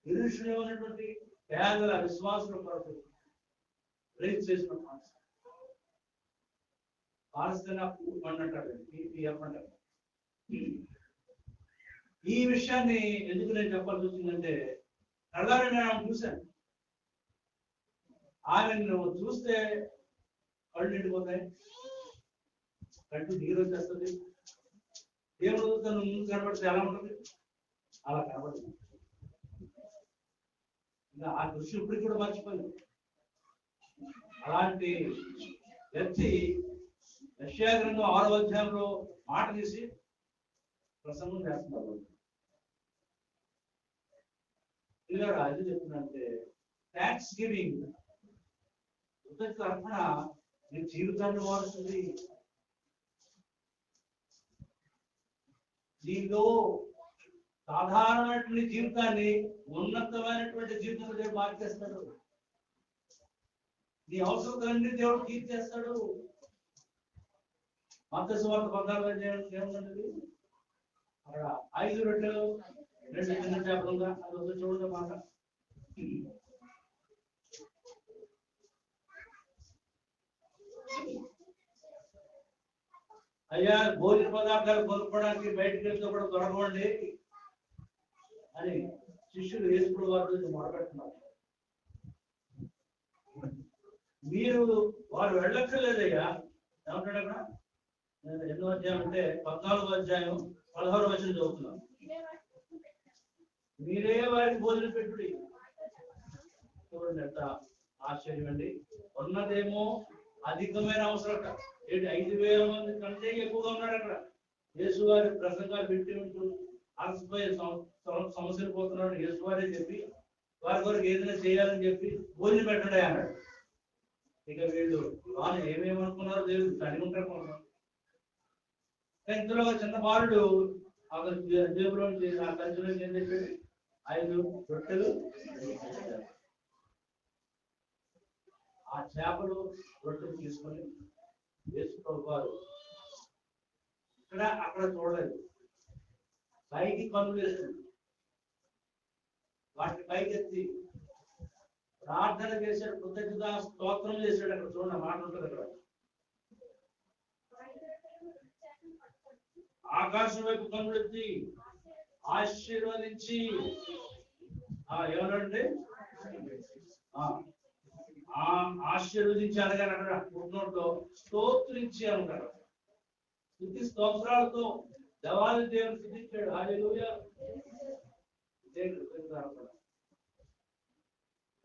యెరూషలేము అనేటువంటి పేదల విశ్వాసుల కొరకు రేజ్ చేసిన పాలస్తీనా ఫండ్ అంటారు, PPF అంటారు. ఈ విషయాన్ని ఎందుకు నేను చెప్పాల్సి వచ్చిందంటే, కళ్ళారా నేను ఆమెను చూశాను. ఆమెను చూస్తే కళ్ళు నిండిపోతాయి, కంటి నీరు వచ్చేస్తుంది. దేవుడు తను ముందు కనబడితే ఎలా ఉంటుంది? అలా కనబడుతుంది. ఇంకా ఆ దృశ్యం ఇప్పటికి కూడా మర్చిపోయింది. అలాంటి వ్యక్తి యెషయా గ్రంథం 6వ అధ్యాయంలో మాట తీసి ప్రసంగం చేస్తున్నారు. ఇలా అది చెప్తుందంటే, థ్యాంక్స్ గివింగ్, కృతజ్ఞత అర్పణ నీ జీవితాన్ని మారుస్తుంది. నీలో సాధారణమైనటువంటి జీవితాన్ని ఉన్నతమైనటువంటి జీవితంలో దేవుడు మార్చేస్తాడు. నీ అవసరాలన్నీ దేవుడు తీర్చేస్తాడు. మత్తయి సువార్త 14వ ఏమున్నది? అక్కడ 5 రొట్టెలు 2 చిన్న చేపలు ఉందా? అది చూడండి మాట. 5 అయ్యా భోజన పదార్థాలు కొనుక్కోవడానికి బయటకు వెళ్తే కూడా దొరకవండి అని శిష్యులు యేసు వారు మొదలుపెట్టున్నారు. మీరు వారు వెళ్ళక్కర్లేదయ్యా. ఏమంటాడు అక్కడ? నేను ఎన్నో అధ్యాయం అంటే 14వ అధ్యాయం 16వ వచనం చదువుతున్నాను. మీరే వారికి భోజనం పెట్టుడి. చూడండి ఎంత ఆశ్చర్యం అండి. ఉన్నదేమో అధికమైన అవసరం. 5,000 మంది కంటే ఎక్కువగా ఉన్నాడు అక్కడ. యేసు వారి ప్రసంగాలు పెట్టి ఉంటూ అలసిపోయే సమస్యలు పోతున్నాడు. యేసు వారే చెప్పి వారి వరకు ఏదైనా చేయాలని చెప్పి భోజనం పెట్టండి అన్నాడు. ఇక వీళ్ళు వాళ్ళు ఏమేమనుకున్నారో దేవుడు కనుకుంటారు. ఇందులో చిన్న బాలుడు అక్కడ జేబులో ఆ కంచులో ఏం చెప్పాడు? 5 రొట్టెలు ఆ చేపలు రొట్టెలు తీసుకొని యేసు ప్రభువారు ఇక్కడ అక్కడ చూడలేదు. పైకి కన్నులు వేస్తుంది. వాటిని పైకెత్తి ప్రార్థన చేశాడు. కృతజ్ఞత స్తోత్రం చేశాడు. అక్కడ చూడండి మాట ఉంటుంది అక్కడ. ఆకాశం వైపు కన్నులెత్తి ఆశీర్వదించి ఏమన్నాడంటే ఆశీర్వదించి అనగా అక్కడ పుట్టినోట్లో స్తోత్రించి అంటారు. స్తుతి స్తోత్రాలతో దేవాది దేవుని స్తుతించాడు. హల్లెలూయా.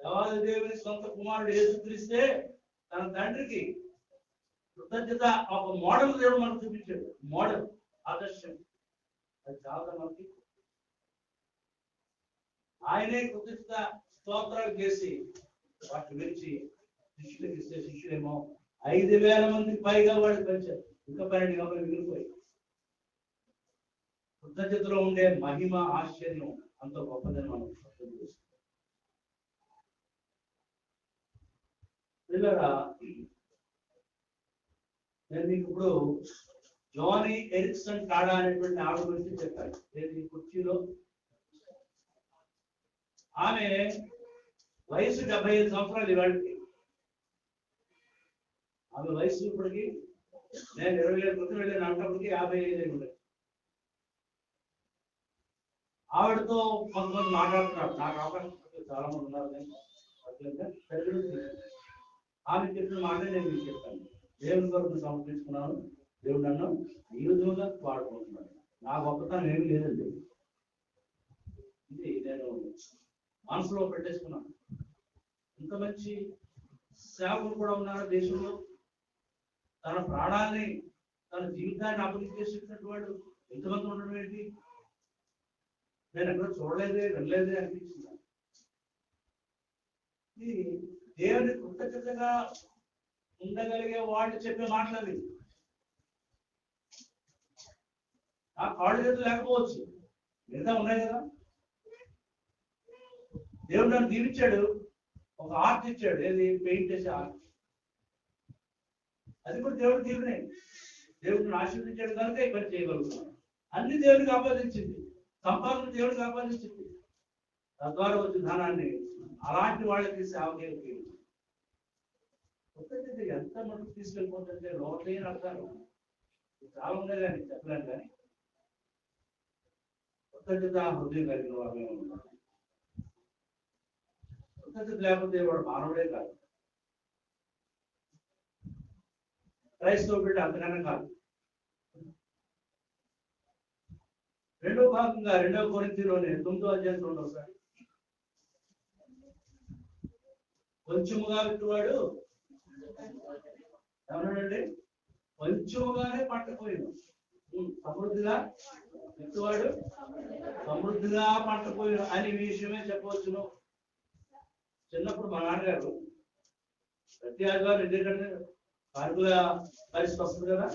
దేవాది దేవుని సొంత కుమారుడు యేసుక్రీస్తే తన తండ్రికి కృతజ్ఞత ఒక మోడల్ దేవుడు మనకు చూపించాడు. మోడల్ ఆదర్శం. అది చాలా మనకి ఆయనే కృతజ్ఞత స్తోత్రాలు చేసి వాటిని విరిచి శిష్యులకు ఇస్తే శిష్యులేమో 5,000 మందికి పైగా వాడు పెంచారు. ఇంకా 12 గంటలు మిగిలిపోయి. కృతజ్ఞతలో ఉండే మహిమ ఆశ్చర్యం అంత గొప్పదని మనం అర్థం చేస్తాం. పిల్లరా, నేను మీకు ఇప్పుడు జోనీ ఎరిక్సన్ టాడా అనేటువంటి ఆవిడ గురించి చెప్పాను. ఈ కుర్చీలో ఆమె వయసు 75 సంవత్సరాలు. ఇవాళకి ఆమె వయసు ఇప్పటికి నేను 20 ఏళ్ళ క్రితం వెళ్ళిన అంటప్పటికి 55 ఉండేది. ఆవిడతో కొంతమంది మాట్లాడుతున్నారు. నాకు అవకాశం చాలా మంది ఉన్నారు. ఆమె చెప్పిన మాట నేను మీకు చెప్తాను. దేవుని కొరకు సమర్పించుకున్నాను. దేవుడు నన్ను ఈ విధంగా వాడుకుంటున్నాడు. నా గొప్పతనం ఏమీ లేదండి. ఇది నేను మనసులో పెట్టేసుకున్నాను. ఇంత మంచి సేవకులు కూడా ఉన్నారు దేశంలో. తన ప్రాణాన్ని తన జీవితాన్ని అభివృద్ధి వాడు ఎంతమంది ఉండడం ఏంటి? నేను ఎక్కడ చూడలేదే వెళ్ళలేదే అనిపించింది. ఇది దేవుని కృతజ్ఞతగా ఉండగలిగే వాళ్ళు చెప్పే మాటలు. ఆ కాళ్ళు చేతులు లేకపోవచ్చు, మిగతా ఉన్నాయి కదా. దేవుడు నన్ను దీవించాడు. ఒక ఆర్ట్ ఇచ్చాడు. ఏది? పెయింట్ చేసే ఆర్ట్. అది కూడా దేవుడు దీవెనే. దేవుడిని ఆశీర్వదించాడు కనుక ఈ పని చేయగలుగుతున్నాను. అన్ని దేవుడికి ఆపాదించింది. సంపాదన దేవుడికి ఆపాదించింది. తద్వారా వచ్చిన ధనాన్ని అలాంటి వాళ్ళకి సేవకి ఎంత మటుకు తీసుకెళ్ళిపోతుంటే లోటైన అర్థాలు చాలా ఉన్నాయి. కానీ చెప్పలేను. కానీ కృతజ్ఞత హృదయం కలిగిన వాళ్ళే ఉన్నారు. కృతజ్ఞత లేకపోతే వాడు మానవుడే కాదు, క్రైస్తవ బిడ్డ అంతకన్నా కాదు. రెండో భాగంగా 2వ కొరింథీయులోని 9వ అధ్యాయం చూడండి ఒకసారి. కొంచెముగా విత్తువాడు ఏమన్నాడండి? కొంచెముగానే పంటపోయింది. సమృద్ధిగా విత్తువాడు సమృద్ధిగా పంటపోయిన అని ఈ విషయమే చెప్పవచ్చును. చిన్నప్పుడు మా నాన్నగారు ప్రతి ఆదివారం ఎందుకంటే కారుల పరిస్థితి వస్తుంది కదా,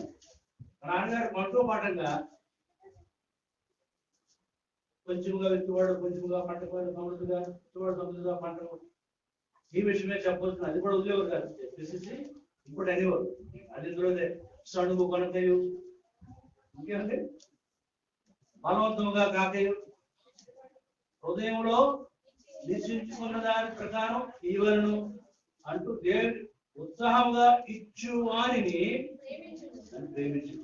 మా నాన్నగారు పంటతో పాఠంగా కొంచెంగా విత్తువాడు కొంచెంగా పంటపోయిన సమృద్ధిగా విత్తువాడు సమృద్ధిగా పంట ఈ విషయమే చెప్పవచ్చును. అది కూడా ఉద్యోగం కాదు, చెప్పేసి ఇప్పుడు అనేవారు. అది ఇందులోనే సడుగు కొనకయు ఇంకేమంటే బలవంతముగా కాకయు హృదయంలో నిశ్చయించుకున్న దాని ప్రకారం ఈవలను అంటూ దేవుని ఉత్సాహంగా ఇచ్చువానిని ప్రేమించు.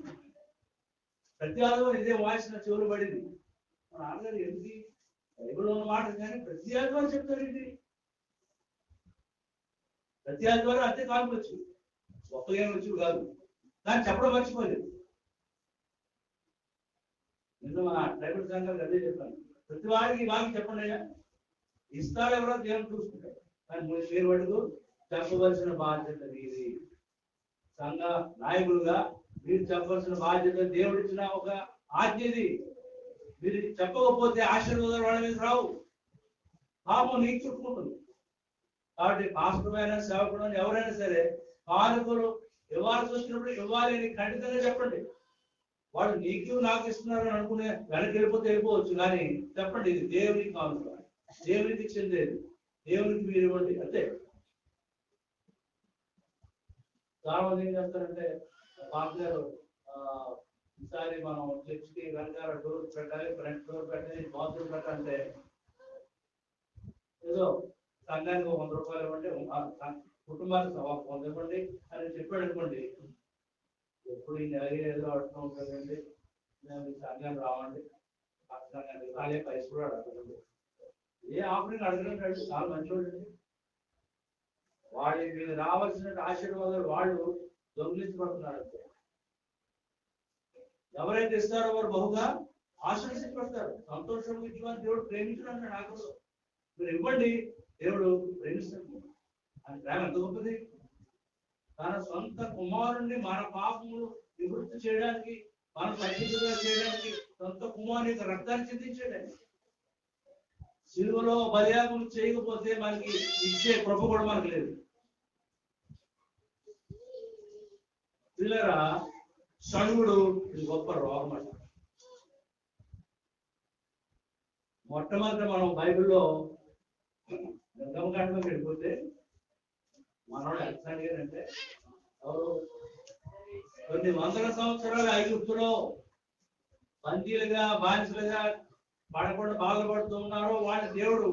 ప్రతి ఆదివారం ఇదే వాయిస్ నా చెవులు పడింది. మా నాన్నగారు ఏంటి బైబిల్లో ఉన్న మాట కానీ ప్రతి ఆదివారం చెప్తారు ఇది. ప్రతి ఆదివారం అంతే కానుకొచ్చు, ఒక్కగేమి వచ్చి కాదు, కానీ చెప్పడం మర్చిపోలేదు. నిన్న మన ట్రైబల్ సంఘాలకు అదే చెప్పాను, ప్రతి వారికి వాకి చెప్పండి అయ్యా, ఇస్తాడు ఎవరో దేవుడు చూసుకుంటాడు, కానీ మీరు మటుకు చెప్పవలసిన బాధ్యత మీది. సంఘ నాయకులుగా మీరు చెప్పవలసిన బాధ్యత దేవుడు ఇచ్చిన ఒక ఆజ్ఞది. మీరు చెప్పకపోతే ఆశీర్వాదాలు వాళ్ళ మీద రావు, పాపం నీకు చుట్టుకుంటుంది. కాబట్టి పాస్టర్మైన సేవకుడు ఎవరైనా సరే కానుకలు ఇవ్వాల్సి వచ్చినప్పుడు ఇవ్వాలి అని ఖండితంగా చెప్పండి. వాడు నీకు నాకు ఇస్తున్నారు అని అనుకునే వెనక్కి వెళ్ళిపోవచ్చు, కానీ చెప్పండి ఇది దేవునికి కానుక, దేవునికి చెందేది, దేవునికి మీరు ఇవ్వండి అంతే. చాలా మంది ఏం చేస్తారంటే పాప గారు ఈసారి మనం చర్చికి వెనకాల డోర్ పెట్టాలి, ఫ్రంట్ డోర్ పెట్టాలి, బాత్రూమ్ పెట్టాలంటే ఏదో సంఘానికి 100 రూపాయలు ఇవ్వండి, కుటుంబానికి 100 ఇవ్వండి అని చెప్పాడు అనుకోండి, ఎప్పుడు ఈ నెల ఏదో అడుగుతూ ఉంటుందండి, మేము ఈ సంఘానికి రావండి, సంఘానికి రాలే పైసలు కూడా అడగండి, ఏ ఆఫరింగ్ అడగడం చాలా మంచివాడు. వాడి మీద రావాల్సిన ఆశీర్వాదాలు వాళ్ళు దొంగిలించబడుతున్నారు. ఎవరైతే ఇస్తారో వారు బహుగా ఆశీర్వదించబడతారు. సంతోషం ఇటువంటి దేవుడు ప్రేమించడం నాకు మీరు ఇవ్వండి, దేవుడు ప్రేమిస్తాడు. అని ప్రేమ ఎంత గొప్పది. తన సొంత కుమారుణ్ణి మన పాపములు నివృత్తి చేయడానికి, మన పరిశుద్ధంగా చేయడానికి సొంత కుమారుని యొక్క రక్తాన్ని చిందించాడు. సిలువలో బలియాగం చేయకపోతే మనకి ఇచ్చే కృప కూడా మనకు లేదు. పిల్లరా, సణుగుడు ఇది గొప్ప రోగం అంట. మొట్టమొదట మనం బైబిల్లో నిర్గమకాండలోకి వెళ్ళిపోతే మనోడు ఎంత అడిగారంటే, కొన్ని వందల సంవత్సరాలు ఐగుప్తులో బందీలుగా బానిసలుగా పడకుండా బాధపడుతూ ఉన్నారో వాళ్ళని దేవుడు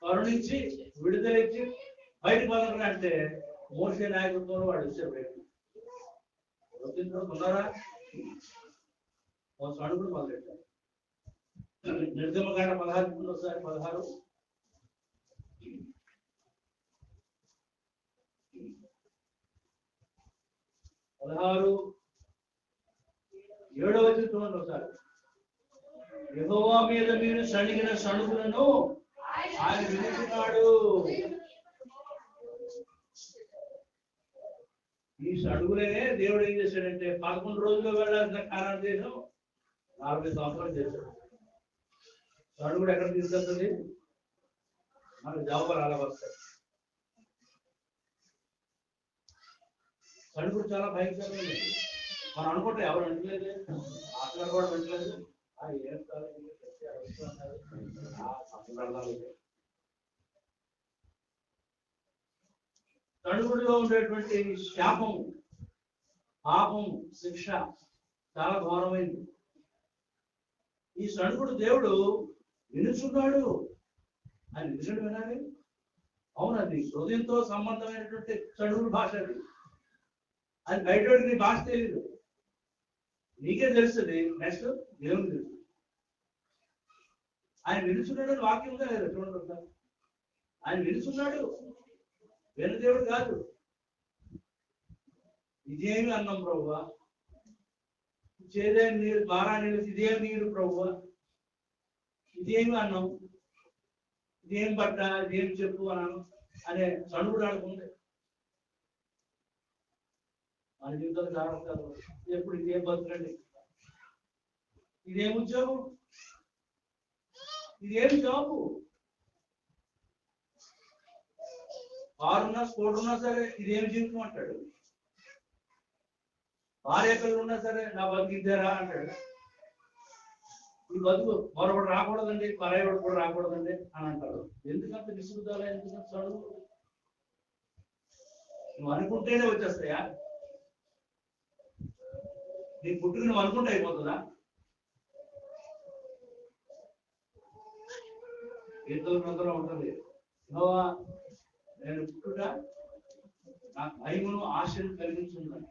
కరుణించి విడుదలిచ్చి బయటకు వదలరు అంటే మోసే నాయకత్వంలో వాళ్ళు వచ్చారు బయట. ఉన్నారా? సణుగుడు మొదలెట్టారు. నిర్గమకాండ 16 ఒకసారి 16 7వ వచనం చూడండి ఒకసారి. యెహోవా మీద మీరు సణిగిన సణుగులను ఆయన వినుచున్నాడు. ఈ సణుగులనే దేవుడు ఏం చేశాడంటే 11 రోజుల్లో వెళ్ళాల్సిన కానాను దేశం 40 సంవత్సరాలు చేశాడు. సణుగుడు ఎక్కడ తీసుకెళ్తుంది? మనకు జవాబాలు అలా వస్తాయి. సణుగుడు చాలా భయంకరమైనది. మనం అనుకుంటే ఎవరు అంటలేదు, ఆటలు కూడా పెట్టలేదు, ఏం సణుగుడిలో ఉండేటువంటి శాపం, పాపం, శిక్ష చాలా ఘోరమైంది. ఈ సణుగుడు దేవుడు వినుచున్నాడు. ఆయన వినుడు వినాలి. అవునది హృదయంతో సంబంధమైనటువంటి సణుగుడు భాష. అది బయటోడికి నీ భాష తెలియదు, నీకే తెలుస్తుంది. నెక్స్ట్ దేవునికి తెలుసు. ఆయన వినుచున్నాడు అని వాక్యం ఉందా లేదా చూడండి. ఆయన వినుచున్నాడు, విన దేవుడు కాదు. ఇదేమి అన్నం ప్రభువా, చేదేమి నీరు, బారా నీరు, ఇదేమి నీరు ప్రభువా, ఇదేమి అన్నం, ఇదేం బట్ట, ఇదేం చెప్పు అన్నాను అనే సణుగుడు ఆడుకుంది. మన జీవితాలు జాగ్రత్తలు. ఎప్పుడు ఇదేం బతుకండి, ఇదేం ఉద్యోగం, ఇదేం జాబు, కారున్నా స్కూటర్ ఉన్నా సరే ఇదేం జీవితం అంటాడు. భార్యకలు ఉన్నా సరే నా బతుకు ఇద్దారా అంటాడు. ఈ బతుకు మరొకటి రాకూడదండి, పరాయవాడు కూడా రాకూడదండి అని అంటాడు. ఎందుకంత విసుగుదల, ఎందుకంత చదువు? నువ్వు అనుకుంటేనే వచ్చేస్తాయా? నీ పుట్టుకు నువ్వు అనుకుంటే అయిపోతుందా? కీర్తనలో ఉంటుంది, యెహోవా నేను పుట్టుట నాకు భయమును ఆశను కలిగించున్నాను.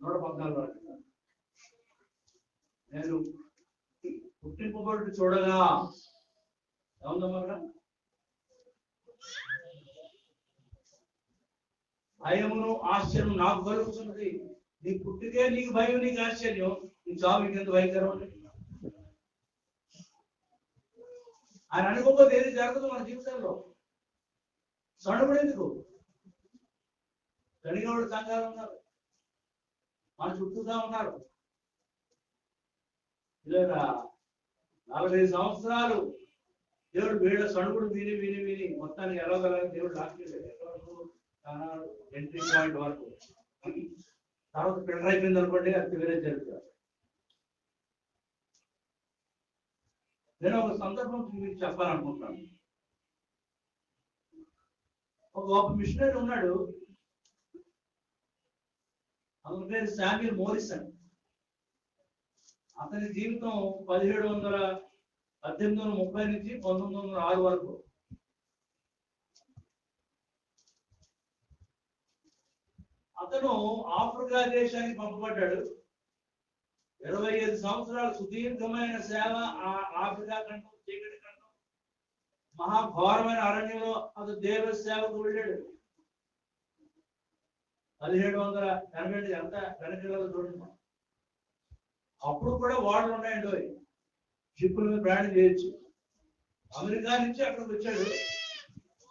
114 నేను పుట్టింపబడి చూడగా ఏముందమ్మా భయమును ఆశ్చర్యం నాకు కలుగుతున్నది. నీ పుట్టికే నీకు భయం, నీకు ఆశ్చర్యం, నీ చావు నీకెంత భయంకరం అండి. ఆయన అనుకోకపోతే ఏది జరగదు మన జీవితంలో. సడబడేందుకు గడిగోడు సంఘాలు ఉన్నారు, మన చుట్టూగా ఉన్నారు. లేదా 40 సంవత్సరాలు దేవుడు వీళ్ళ సడుగుడు విని విని విని మొత్తానికి ఎలాగలా దేవుడు ఎంట్రీ పాయింట్ వరకు తర్వాత ఫిల్టర్ అయిపోయింది అనుకోండి, అది వేరే జరుగుతుంది. నేను ఒక సందర్భం మీకు చెప్పాలనుకుంటున్నాను. ఒక గొప్ప మిషనరీ ఉన్నాడు, అతని పేరు శామ్యూల్ మోరిసన్. అతని జీవితం 1830 నుంచి 1906 వరకు. అతను ఆఫ్రికా దేశానికి పంపబడ్డాడు. 25 సంవత్సరాలు సుదీర్ఘమైన సేవ. ఆఫ్రికా ఖండం, చీకటి ఖండం, మహాఘోరమైన అరణ్యంలో అతను దేవ సేవకు వెళ్ళాడు. 1780 ఎంత వెనకలో చూడండి. అప్పుడు కూడా వాడలు ఉన్నాయండి, షిప్పుల మీద ప్రయాణం చేయొచ్చు. అమెరికా నుంచి అక్కడికి వచ్చాడు,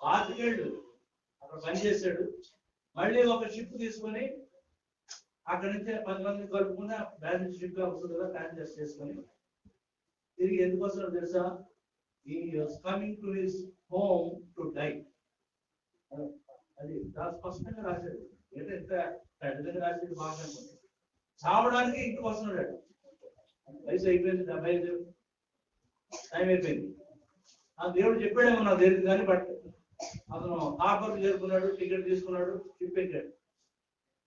25 ఏళ్ళు అక్కడ పనిచేశాడు. మళ్ళీ ఒక షిప్ తీసుకొని అక్కడి నుంచి 10 మందిని కలుపుకుని బ్యాలెన్స్ షిప్ వస్తుంది కదా, ప్యాసింజర్స్ చేసుకొని తిరిగి ఎందుకు వస్తున్నాడు తెలుసా? He coming to his home to die. అది చాలా స్పష్టంగా రాశాడు. ఎంత పెద్దగా రాసేది బాగా. చావడానికి ఇంటికి వస్తున్నాడు. వయసు అయిపోయింది, 75 టైం అయిపోయింది. ఆ దేవుడు చెప్పాడేమో నాకు తెలియదు కానీ, బట్ అతను హార్బర్కి చేరుకున్నాడు, టికెట్ తీసుకున్నాడు, షిప్ ఎక్కాడు.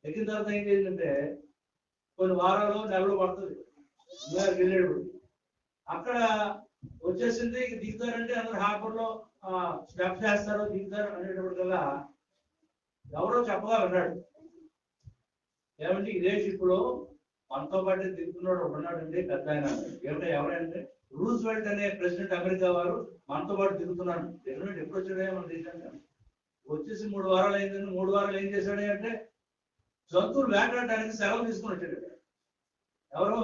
ఎక్కిన తర్వాత ఏం చేసిందంటే కొన్ని వారాలు నెలలు పడుతుంది. న్యూయార్క్ వెళ్ళాడు. అక్కడ వచ్చేసింది. దిగుతారంటే అందరు హార్బర్లో స్టెప్ చేస్తారు, దిగుతారు అనేటప్పటికల్లా ఎవరో చెప్పగా అన్నాడు, ఏమంటే ఇదే షిప్లో మనతో పాటు దిగుతున్నాడు ఉన్నాడండి పెద్ద ఆయన. ఏమిటో ఎవరంటే రూజ్వెల్ట్ అనే ప్రెసిడెంట్ అమెరికా వారు మనతో పాటు దిగుతున్నాడు. ఎప్పుడు వచ్చాడే మన దేశానికి? వచ్చేసి 3 వారాలు అయిందని. 3 వారాలు ఏం చేశాడే అంటే జంతువులు వేటాడటానికి సెలవు తీసుకుని వచ్చాడు. ఎవరో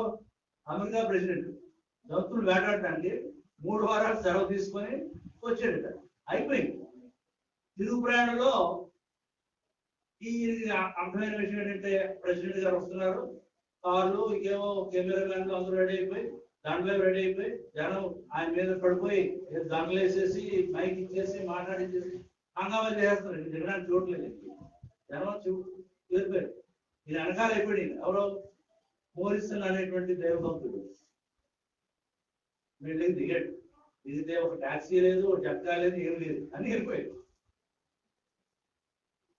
అమెరికా ప్రెసిడెంట్ జంతువులు వేటాడటానికి 3 వారాలు సెలవు తీసుకొని వచ్చాడట. అయిపోయింది. తిరుగు ప్రయాణంలో ఈ అర్థమైన విషయం ఏంటంటే ప్రెసిడెంట్ గారు వస్తున్నారు, కార్లు, ఇంకేమో కెమెరా మ్యాన్లు అందరూ రెడీ అయిపోయి, దాంట్లో రెడీ అయిపోయి, జనం ఆయన మీద పడిపోయి దండలు వేసేసి మైక్ ఇచ్చేసి మాట్లాడించేసి హంగామా చేస్తారు. దిగడానికి చూడలేదు. జనం చేరిపోయారు. ఇది వెనకాల అయిపోయింది. ఎవరో మోరిసన్ అనేటువంటి దేవభక్తుడు వీళ్ళకి దిగాడు. దిగితే ఒక ట్యాక్సీ లేదు, ఒక జట్కా లేదు, ఏం లేదు, అని వెళ్ళిపోయాడు.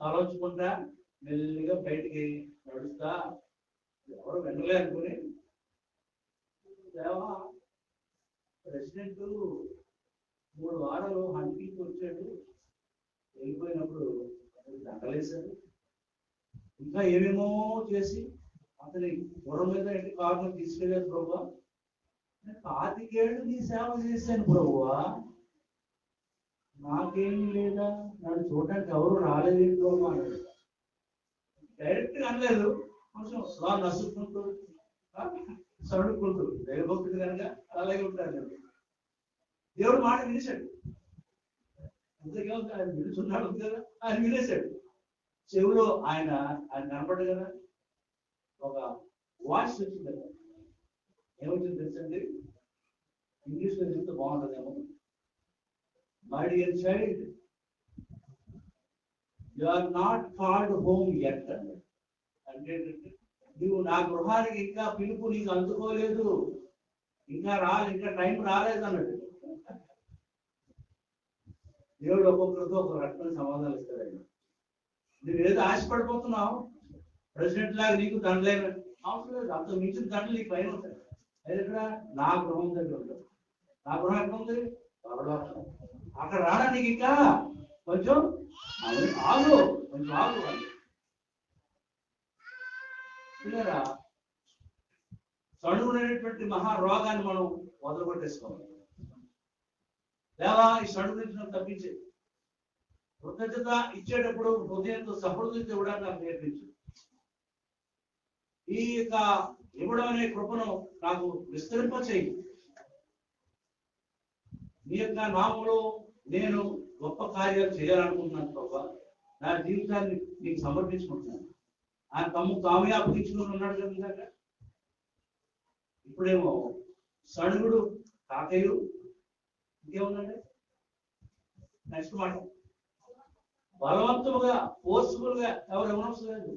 ఆలోచుకుంటా మెల్లిగా బయటికి నడుస్తా ఎవరు వెనలే అనుకుని, దేవా ప్రెసిడెంట్ 3 వారాలు హంటికి వచ్చాడు, వెళ్ళిపోయినప్పుడు దండలేశాడు, ఇంకా ఏమేమో చేసి అతని గుర్రం మీద ఇంటి కారును తీసుకెళ్ళారు. ప్రభువా 25 ఏళ్ళు నీ సేవ చేశాను ప్రభువా, నాకేమీ లేదా? నన్ను చూడడానికి ఎవరు రాలేదు ప్రభు. డైరెక్ట్ గా అనలేదు, కొంచెం నసుకుంటూ సడుకుంటూ. దైవభక్తుడు కనుక అలాగే ఉంటారు. దేవుడు మాట వినేశాడు. అంతేగా ఆయన విడుచున్నాడు కదా, ఆయన వినేశాడు. చెవులో ఆయన కనపడ్డు కదా, ఒక వాయిస్ వచ్చింది కదా. ఏమొచ్చింది తెలుసండి? ఇంగ్లీష్లో చెప్తే బాగుంటుందేమో. My dear child, you are not called home yet. అంటే నువ్వు నా గృహానికి ఇంకా పిలుపు నీకు అందుకోలేదు, ఇంకా ఇంకా టైం రాలేదు అన్నట్టు. దేవుడు ఒక్కొక్కరితో ఒక రకమైన సమాధానం ఇస్తాడు. నువ్వేదో ఆశపడిపోతున్నావు, ప్రెసిడెంట్ లాగా నీకు దండలేని అవసరం లేదు. అంత మించిన దండలు నీకు పైన ఉంటాయి. అయితే ఇక్కడ నా గృహం దగ్గర ఉంటుంది. నా గృహం ఎక్కడ ఉంది? అక్కడ రావడానికి ఇంకా కొంచెం ఆగు, కొంచెం ఆగు. పిల్లరా సణుగు అనేటువంటి మహా రోగాన్ని మనం వదలగొట్టేసుకోవాలి. దేవా ఈ సణుగు నుంచి మనం తప్పించే కృతజ్ఞత ఇచ్చేటప్పుడు హృదయంతో సహృదయంతో ఇవ్వడానికి నాకు నేర్పించు. ఈ యొక్క ఇవ్వడం అనే కృపను నాకు విస్తరింపచేయి. నీ యొక్క నామంలో నేను గొప్ప కార్యాలు చేయాలనుకుంటున్నాను ప్రభా. నా జీవితాన్ని నీకు సమర్పించుకుంటున్నాను. ఆయన తామే అప్పగించుకుని ఉన్నాడు కదా. ఇప్పుడేమో సణుగుడు కాకయ్యు, ఇంకేముందండి నెక్స్ట్ మాట బలవంతముగా ఫోర్స్ఫుల్ గా ఎవరు ఇవ్వనవసరం లేదు.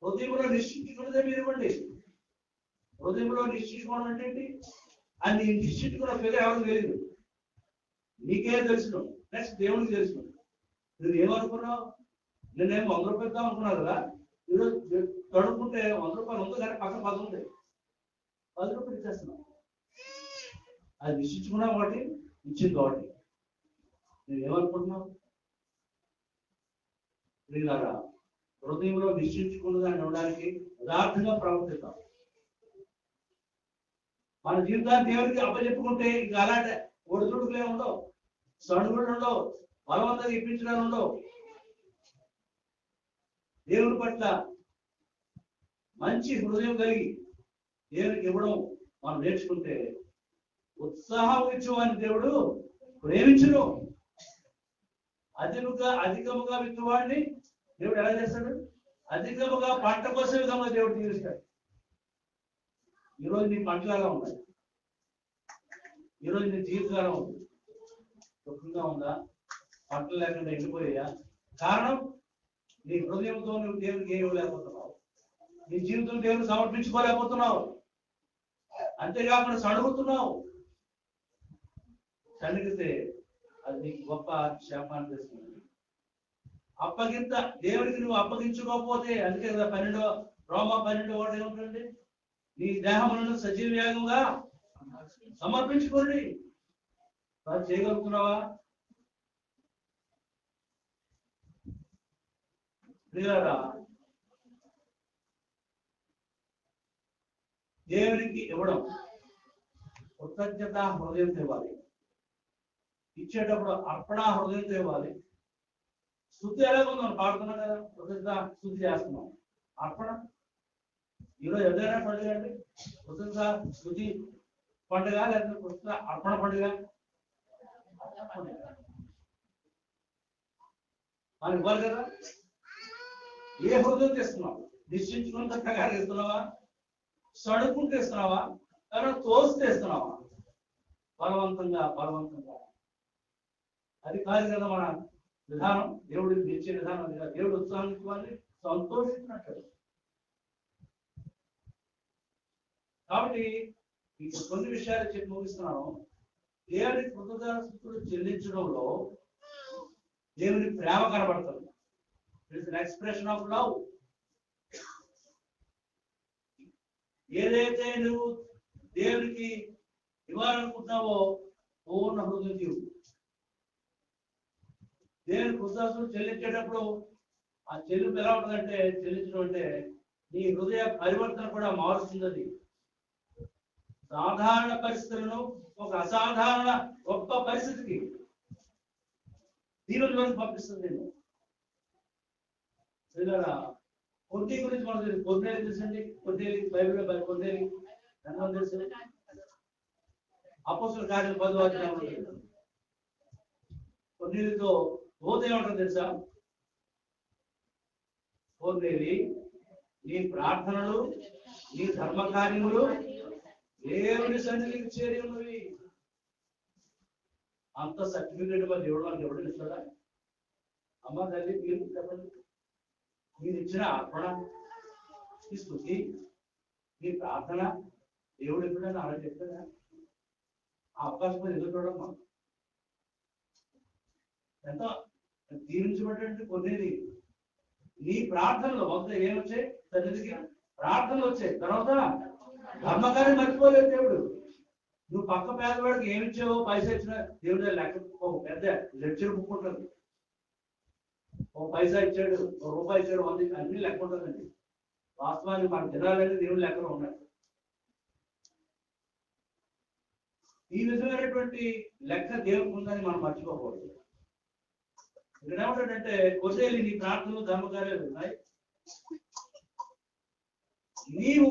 హృదయంలో నిశ్చయించుకున్నదే మీరు ఇవ్వండి. హృదయంలో నిశ్చయించుకోవడం అంటే ఏంటి? అది నిశ్చయించుకున్న ఫిగర్ ఎవరికి తెలియదు, నీకే తెలుసు. నెక్స్ట్ దేవునికి తెలుసు. నువ్వు ఏమనుకున్నావు? నేనేం 100 రూపాయలు ఇద్దాం అనుకున్నావు కదా. ఈరోజు తడుపుకుంటే 100 రూపాయలు ఉంది కానీ పక్కన 10 ఉంది, 10 రూపాయలు ఇచ్చేస్తున్నావు. అది నిశ్చయించుకున్నావు కాబట్టి ఇచ్చింది కాబట్టి. నువ్వేమనుకుంటున్నావు? ప్రియులారా, హృదయంలో నిశ్చయించుకున్నదాన్ని ఇవ్వడానికి యథార్థంగా ప్రవర్తిస్తాం. మన జీవితాన్ని దేవునికి అప్పచెప్పుకుంటే ఇంకా అలాంటి ఒడిదుడుకులే ఉండవు, సణుగులు ఉండవు, బలవంతంగా ఇప్పించడాలు ఉండవు. దేవుని పట్ల మంచి హృదయం కలిగి దేవునికి ఇవ్వడం మనం నేర్చుకుంటే ఉత్సాహం ఇచ్చేవాడిని దేవుడు ప్రేమించును. అధికముగా విత్తువాడిని దేవుడు ఎలా చేస్తాడు? అధికముగా పంట కోసే విధంగా దేవుడు తీరుస్తాడు. ఈరోజు నీ పంటలాగా ఉన్నాయి, ఈరోజు నీ జీవితంగా ఉంది. దుఃఖంగా ఉందా? పంటలు లేకుండా ఎండిపోయా? కారణం నీ హృదయంతో నువ్వు దేవుడికి ఏమి ఇవ్వలేకపోతున్నావు, నీ జీవితం దేవుడికి సమర్పించుకోలేకపోతున్నావు. అంతేకాకుండా సణుగుతున్నావు. సణిగితే అది నీకు గొప్ప శాపాన్ని తెస్తుంది. అప్పగింత దేవుడికి నువ్వు అప్పగించుకోకపోతే, అందుకే కదా 12 రోమా 12 ఏముంటుంది? నీ దేహములను సజీవ యాగంగా సమర్పించుకోండి. అది చేయగలుగుతున్నావా? ప్రియులారా, దేవునికి ఇవ్వడం కృతజ్ఞత హృదయంతో ఇవ్వాలి. ఇచ్చేటప్పుడు అర్పణ హృదయంతో ఇవ్వాలి. స్తుతి ఎలాగుందో మనం పాడుతున్నాం కదా, కృతజ్ఞత స్తుతి చేస్తున్నాం. అర్పణ ఈరోజు ఏదైనా పండుగ అండి, కృతజ్ఞత స్తుతి పండుగ లేకపోతే కృతజ్ఞత అర్పణ పండుగ. మనం ఇవ్వాలి కదా. ఏ హృదయం తెస్తున్నావు? నిశ్చయించుకుని చక్కగా ఇస్తున్నావా? సడుకుంటూ ఇస్తున్నావా? లేదా తోస్తే ఇస్తున్నావా? బలవంతంగా అది కాదు కదా మన విధానం. దేవుడికి ఇచ్చే విధానం అది కాదు. దేవుడు ఉత్సాహించుకోవాలి, సంతోషించినట్టు. కాబట్టి మీకు కొన్ని విషయాలు చెప్పి ముగిస్తున్నాను. దేవుడి కృతజ్ఞతలు చెల్లించడంలో దేవుని ప్రేమ కనబడుతుంది. It's an expression of love. ఏదైతే నువ్వు దేవునికి ఇవ్వాలనుకుంటున్నావో పూర్ణ హృదయం ఇవ్వు. దేవుని కృతజ్ఞతలు చెల్లించేటప్పుడు ఆ చెల్లింపు ఎలా ఉంటుందంటే, చెల్లించడం అంటే నీ హృదయ పరివర్తన కూడా మారుస్తుంది. అది సాధారణ పరిస్థితులను ఒక అసాధారణ గొప్ప పరిస్థితికి దీవుల్లోకి పంపిస్తుంది. నేను కొద్ది గురించి మనం తెలుసు. కొద్దిగా తెలుసండి. కొద్దిగా బైబిల్లో కొద్దిగా ఎంత తెలుసు? అపోస్తుల కార్యం 10వ అధ్యాయంలో కొద్దితో పోతే ఏమంటారు తెలుసా? కొద్దిగా నీ ప్రార్థనలు, నీ ధర్మ కార్యములు దేవుని సన్నిధికి చేరి ఉన్నవి. అంత సర్టిఫికేట్ మరి దేవుడు ఎవరు ఇస్తాడా? అమ్మ తల్లి మీరు చెప్పండి, మీరు ఇచ్చిన అర్పణ, ఈ స్తుతి, మీ ప్రార్థన దేవుడు ఎప్పుడైనా అలా చెప్తాడా? ఆ అవకాశం ఎదుర్కోవడం ఎంత దీవించబడ్డ కొద్దిది. నీ ప్రార్థనలో మొదట ఏమొచ్చాయి? సన్నిధికి ప్రార్థనలు వచ్చాయి. తర్వాత ధర్మకార్యం మర్చిపోలేదు దేవుడు. నువ్వు పక్క పేదవాడికి ఏమిచ్చావో, పైసా ఇచ్చిన దేవుడు లెక్క పెద్ద లెక్చర్ బుక్ ఉంటుంది. 1 పైసా ఇచ్చాడు, 1 రూపాయి ఇచ్చాడు, 100 అన్ని లెక్క ఉంటుందండి. వాస్తవానికి మన దినాలన్నీ దేవుళ్ళు ఎక్కడ ఉన్నాయి. ఈ విధమైనటువంటి లెక్క దేవునికి ఉందని మనం మర్చిపోకూడదు. ఇక్కడ ఏమంటాడంటే కొద్దిగా నీ ప్రార్థనలు ధర్మకార్యాలు ఉన్నాయి, నీవు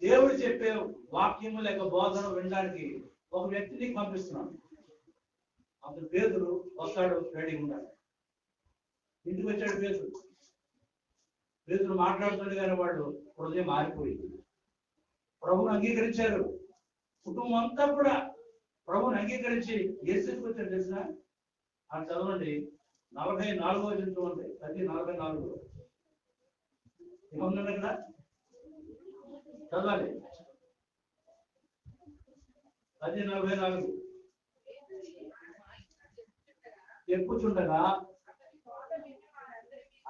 దేవుడు చెప్పే వాక్యము లేక బోధన వినడానికి ఒక వ్యక్తిని పంపిస్తున్నాడు. అతను పేదరు వస్తాడు, రెడీగా ఉన్నాడు. ఇంటికి వచ్చాడు పేదరు మాట్లాడుతుంది కానీ వాడు హృదయం మారిపోయింది. ప్రభువుని అంగీకరించారు, కుటుంబం అంతా కూడా ప్రభువుని అంగీకరించి యేసుకి వచ్చాడు. తెలిసిన అని చదవండి 44వ చూడండి, 44 ఏమన్నాడు అక్కడ చదవాలి. 44 ఎక్కుచుండగా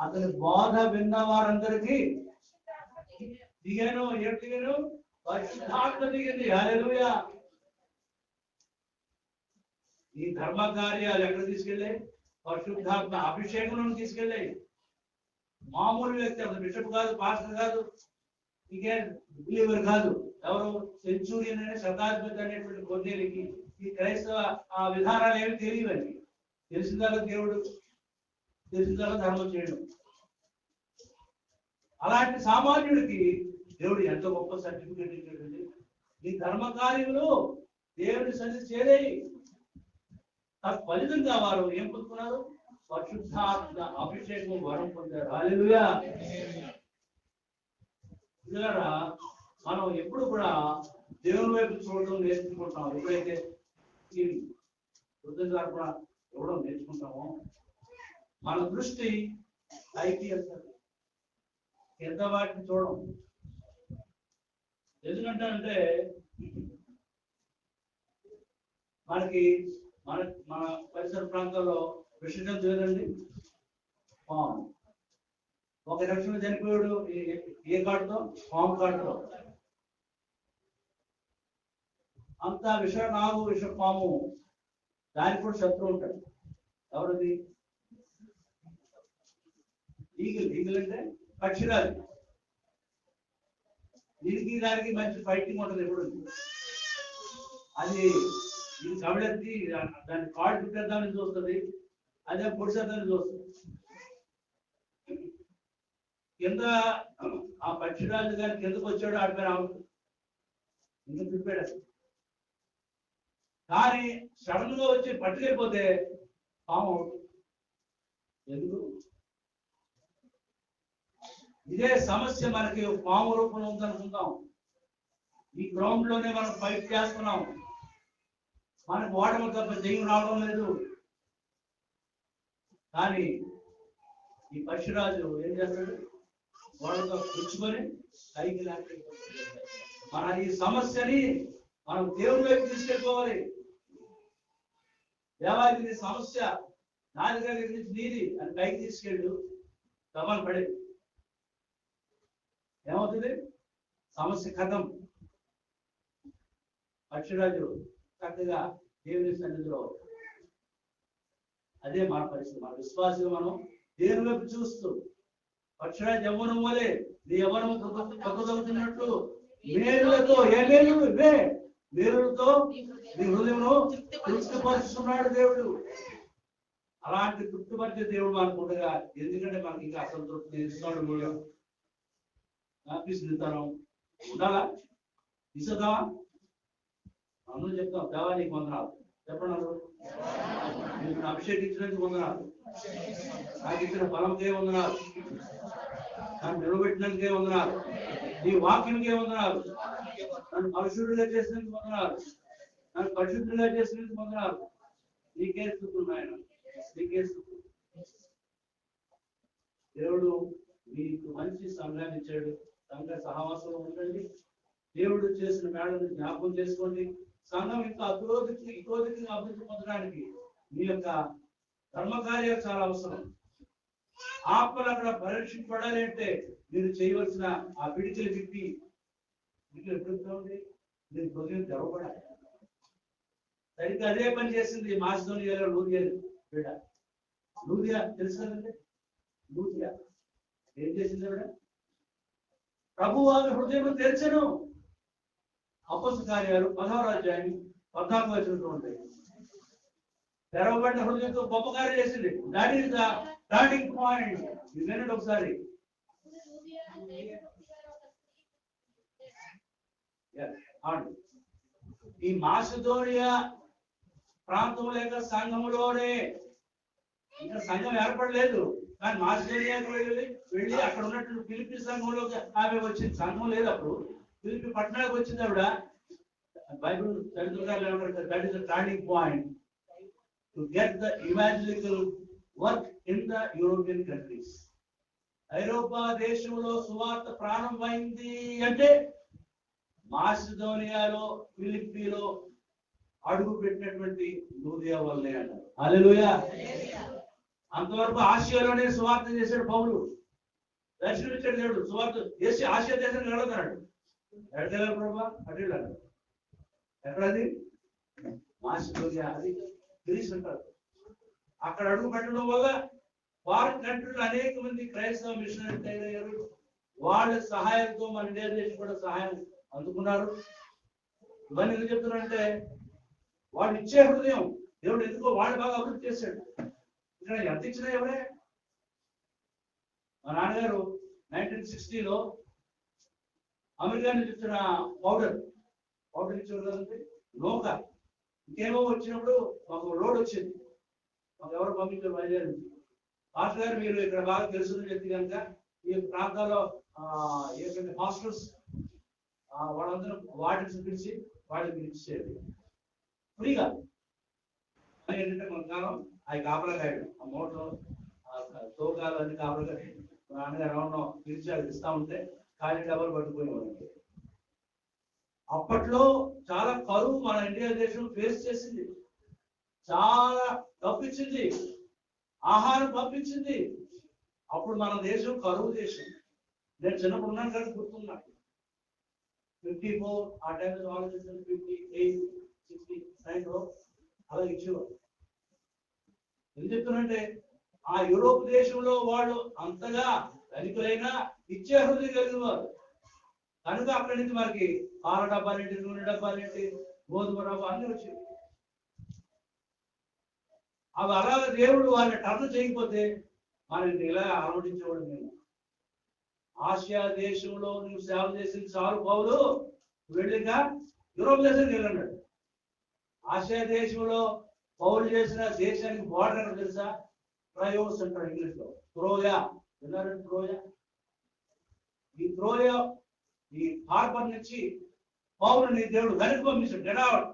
అతని బోధ విన్న వారందరికీ దిగాను. ఏడు దిగాను? పరిశుద్ధాత్మ దిగింది. హల్లెలూయా. ఈ ధర్మ కార్యాలు ఎక్కడ తీసుకెళ్ళాయి? పరిశుద్ధాత్మ అభిషేకంలో తీసుకెళ్ళాయి. మామూలు వ్యక్తి, అతను బిషప్ కాదు, పాస్టర్ కాదు, ఇంకే బిలీవర్ కాదు, ఎవరు సెంచురియన్ అనే శతాధిపతి అనేటువంటి కొన్నేళ్ళకి ఈ క్రైస్తవ విధానాలు ఏమి తెలియవండి. తెలిసిందాక దేవుడు, తెలిసిందాక ధర్మం చేయడం. అలాంటి సామాన్యుడికి దేవుడు ఎంత గొప్ప సర్టిఫికేట్ ఇచ్చాడండి. ఈ ధర్మ కార్యములు దేవుని సన్నిధి చేరేయి. ఫలితంగా వారు ఏం పొందుకున్నారు? పరిశుద్ధాత్మ అభిషేకం వరం పొందారు. హల్లెలూయా. ఇలారా మనం ఎప్పుడు కూడా దేవుని వైపు చూడడం నేర్చుకుంటాం. ఎప్పుడైతే ఈ కృతజ్ఞతార్పణ ఇవ్వడం నేర్చుకుంటామో మన దృష్టి పైకి వెళ్తారు, కింద వాటిని చూడడం. ఎందుకంటే మనకి మన మన పరిసర ప్రాంతాల్లో విషయం లేదండి. ఒక రక్షణ చనిపోయాడు ఏ కాడుతో? పాము కాడుతో. అంత నాగు విష పాము, దానికి కూడా శత్రువు ఉంటాడు. ఎవరిది? ఈగిల్ అంటే పక్షిరాజు. దీనికి దానికి మంచి ఫైటింగ్ ఉంటుంది ఎప్పుడు. అది ఇది కవిడెత్తి దాన్ని కాడు చుట్టేద్దామని చూస్తుంది, అదే పొడిసేద్దామని చూస్తుంది. కింద ఆ పక్షిరాజు గారి కిందకు వచ్చాడు, ఆడిపోయి రావచ్చు, ఇంకా తిప్పాడు. కానీ సడన్ గా వచ్చి పట్టుకెళ్ళిపోతే పాము అవుతుంది. ఎందుకు? ఇదే సమస్య మనకి పాము రూపంలో ఉందనుకుందాం. ఈ గ్రౌండ్ లోనే మనం ఫైట్ చేస్తున్నాం, మనకు ఓటమి తప్ప జయం రావడం లేదు. కానీ ఈ పక్షిరాజు ఏం చేస్తాడు? వాళ్ళతో పుచ్చుకొని పైకి లాక్కి మన ఈ సమస్యని మనం దేవుని వైపు తీసుకెళ్ళిపోవాలి. దేవాది సమస్య నా దగ్గర నుంచి నీది అని పైకి తీసుకెళ్ళు, సవాలు పడే ఏమవుతుంది? సమస్య కథం. పక్షిరాజు చక్కగా దేవుని సన్నిధిలో, అదే మన పరిస్థితి. మన విశ్వాసం మనం దేవుని వైపు చూస్తూ పక్షిరాజు యవ్వనం వలె నీ యవ్వనం కొత్తదవుతున్నట్లు మేలులతో, ఏ మేలు? ఇవే మేలులతో నీ హృదయంలో తృప్తిపరుస్తున్నాడు దేవుడు. అలాంటి తృప్తిపరిచే దేవుడు మనకు ఉండగా, ఎందుకంటే మనకి ఇంకా అసంతృప్తి ఇస్తున్నాడు. ఆఫీసుతాం ఉండాలా? ఇస్తుందామా? అందరూ చెప్తాం, దేవా నీకు వందనాలు చెప్పండి. నేను అభిషేకించినందుకు వందనాలు, నాకు ఇచ్చిన బలంకే వందనాలు, నన్ను నిలబెట్టినందుకే వందనాలు, నీ వాక్యంకే వందనాలు, నన్ను పరిశుద్ధులుగా చేసినందుకు వందనాలు, నన్ను పరిశుద్ధులుగా చేసినందుకు వందనాలు. నీకే స్తుతులు నాయన, నీకే స్తుతులు. దేవుడు మీకు మంచి సంఘాన్ని ఇచ్చాడు. సంఘ సహవాసంలో ఉండండి. దేవుడు చేసిన మేడను జ్ఞాపకం చేసుకోండి. సంఘం ఇంకా అభివృద్ధికి అభివృద్ధి పొందడానికి మీ యొక్క ధర్మకార్యాలు చాలా అవసరం. ఆత్మలు అక్కడ పరీక్షింపడాలి అంటే మీరు చేయవలసిన ఆ పిడికిలు విప్పి, మీకు ఎప్పుడు ఉంది? మీరు హృదయం తెరవబడాలి. సరిగ్గా అదే పని చేసింది మాసిదోనియాలో లూదియా బిడ్డ. లూదియా తెలుసు కదండి? లూదియా ఏం చేసింది ఆవిడ? ప్రభువు ఆమె హృదయం తెరిచెను. అపొస్తలుల కార్యాలు 10వ అధ్యాయం 14వ వచనంలో ఉంటాయి. తెరవబడిన హృదయంతో గొప్ప కార్యం చేసింది. That is the starting point. ఇది వినండి ఒకసారి. ఈ మాసిదోనియా ప్రాంతం లేక సంఘములోనే, ఇంకా సంఘం ఏర్పడలేదు, కానీ మాసిదోనియాకి వెళ్ళి అక్కడ ఉన్నటువంటి ఫిలిప్పి సంఘంలోకి ఆమె వచ్చింది. సంఘం లేదు అప్పుడు, ఫిలిప్పి పట్టణానికి వచ్చింది ఆవిడ. బైబిల్ చరిత్రకారులు ఏమంటారు, that is the turning point to get the evangelical work in the European countries. ఐరోపా దేశంలో సువార్త ప్రారంభమైంది అంటే మాసిదోనియాలో, ఫిలిప్పీలో అడుగు పెట్టినటువంటి లూదియా వల్లే అన్నారు. హల్లెలూయా. అంతవరకు ఆసియాలోనే సువార్త చేశాడు పౌలు. దర్శనమిచ్చాడు దేవుడు, సువార్త చేసి ఆసియా దేశానికి వెళతాడు. ఎక్కడికి ప్రభా అటు వెళ్ళాడు. ఎక్కడది? మాసిదోనియా, అది గ్రీస్ అంటారు. అక్కడ అడుగు పెట్టడం వల్ల ఫారిన్ కంట్రీలో అనేక మంది క్రైస్తవ మిషనరీ తయారయ్యారు. వాళ్ళ సహాయంతో మన ఇండియా దేశం కూడా సహాయం అందుకున్నారు. ఇవన్నీ ఎందుకు చెప్తున్నారంటే వాడు ఇచ్చే హృదయం దేవుడు ఎందుకో వాడు బాగా అభివృద్ధి చేశాడు. ఇక్కడ ఎంత ఇచ్చినా ఎవరే. మా నాన్నగారు 1960లో అమెరికా నుంచి ఇచ్చిన పౌడర్ ఇచ్చేవారు కదండి, నౌక. ఇంకేమో వచ్చినప్పుడు మాకు రోడ్ వచ్చింది, మాకు ఎవరు పంపించారు బయలుదేరి. పాస్టర్ గారు మీరు ఇక్కడ బాగా తెలుసుకుని చెప్తే కనుక ఈ ప్రాంతాల్లో ఏదైతే హాస్టల్స్ వాళ్ళందరూ వాటిని పిలిచి వాళ్ళకి ఇచ్చేది ఫ్రీగా. ఏంటంటే కొంతకాలం అవి కాపలా కాయడం, ఆ మోటార్ తోకాలు అన్ని కాపలా కాయ. నాన్నగారు ఎవరినో పిలిచి అది ఇస్తా ఉంటే ఖాళీ డబ్బులు పట్టుకునేవాళ్ళు. అప్పట్లో చాలా కరువు మన ఇండియా దేశం ఫేస్ చేసింది. చాలా తప్పించింది, ఆహారం పంపించింది. అప్పుడు మన దేశం కరువు దేశం. నేను చిన్నప్పుడు ఉన్నాను కానీ గుర్తున్నాను. 54 ఆ టైంలో ఆలోచించాను, 58, 69 అలా ఇచ్చేవారు. ఏం చెప్తున్నానంటే ఆ యూరోప్ దేశంలో వాళ్ళు అంతగా ధనికులైనా ఇచ్చే హృదయం కలిగిన వారు కనుక అక్కడి నుంచి మనకి పాల డబ్బాలేంటి, నూనె డబ్బాలేంటి, గోధుమ డబ్బా అన్ని వచ్చేవి. అవి అలాగే దేవుడు వాళ్ళని టర్న్ చేయకపోతే మనకి ఇలా ఆలోచించేవాడు. నేను ఆసియా దేశంలో నువ్వు సేవ చేసింది చాలు పౌలు, వెళ్ళిగా యూరోప్ దేశానికి వెళ్ళన్నాడు. ఆసియా దేశంలో పౌలు చేసిన దేశానికి బోర్డర్ ఎక్కడ తెలుసా? ట్రయోస్ అంటారు ఇంగ్లీష్ లో. త్రోయా విన్నారండి? త్రోయా. ఈ త్రోయా ఈ హార్బర్ నుంచి పౌలుని దేవుడు వెనక్కి పంపించాడు. గెడవడ్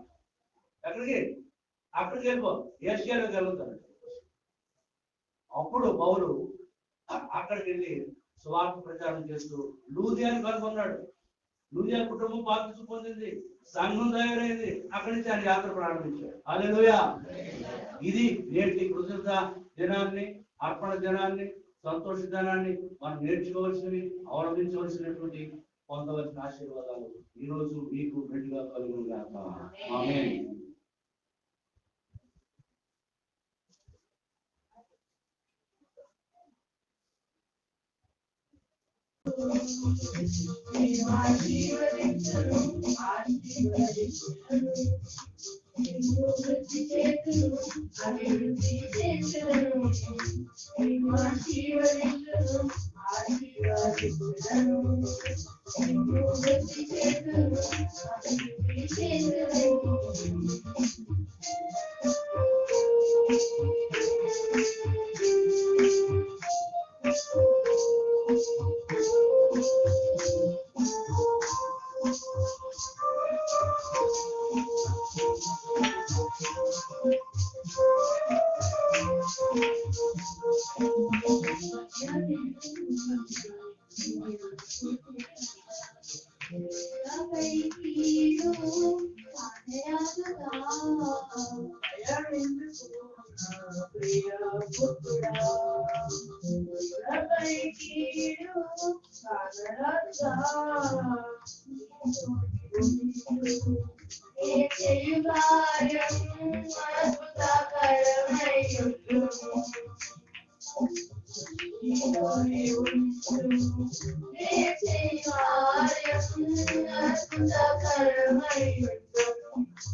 ఎక్కడికి? అక్కడికి వెళ్ళిపో, ఏషియాలోకి వెళ్తాడు. అప్పుడు పౌలు అక్కడికి వెళ్ళి సువార్త ప్రచారం చేస్తూ లూదియాని కనుగొన్నాడు. లూదియా కుటుంబం బాప్తిసం పొందింది, సంఘం తయారైంది. అక్కడి నుంచి ఆయన యాత్ర ప్రారంభించాడు. హల్లెలూయా. ఇది నేటి కృతజ్ఞత దినాన్ని, అర్పణ దినాన్ని, సంతోష దినాన్ని మనం నేర్చుకోవాల్సినవి, అవలంబించవలసినటువంటి పొందవలసిన ఆశీర్వాదాలు ఈ రోజు మీకు మెండుగా కలుగును గాక. ఆమేన్.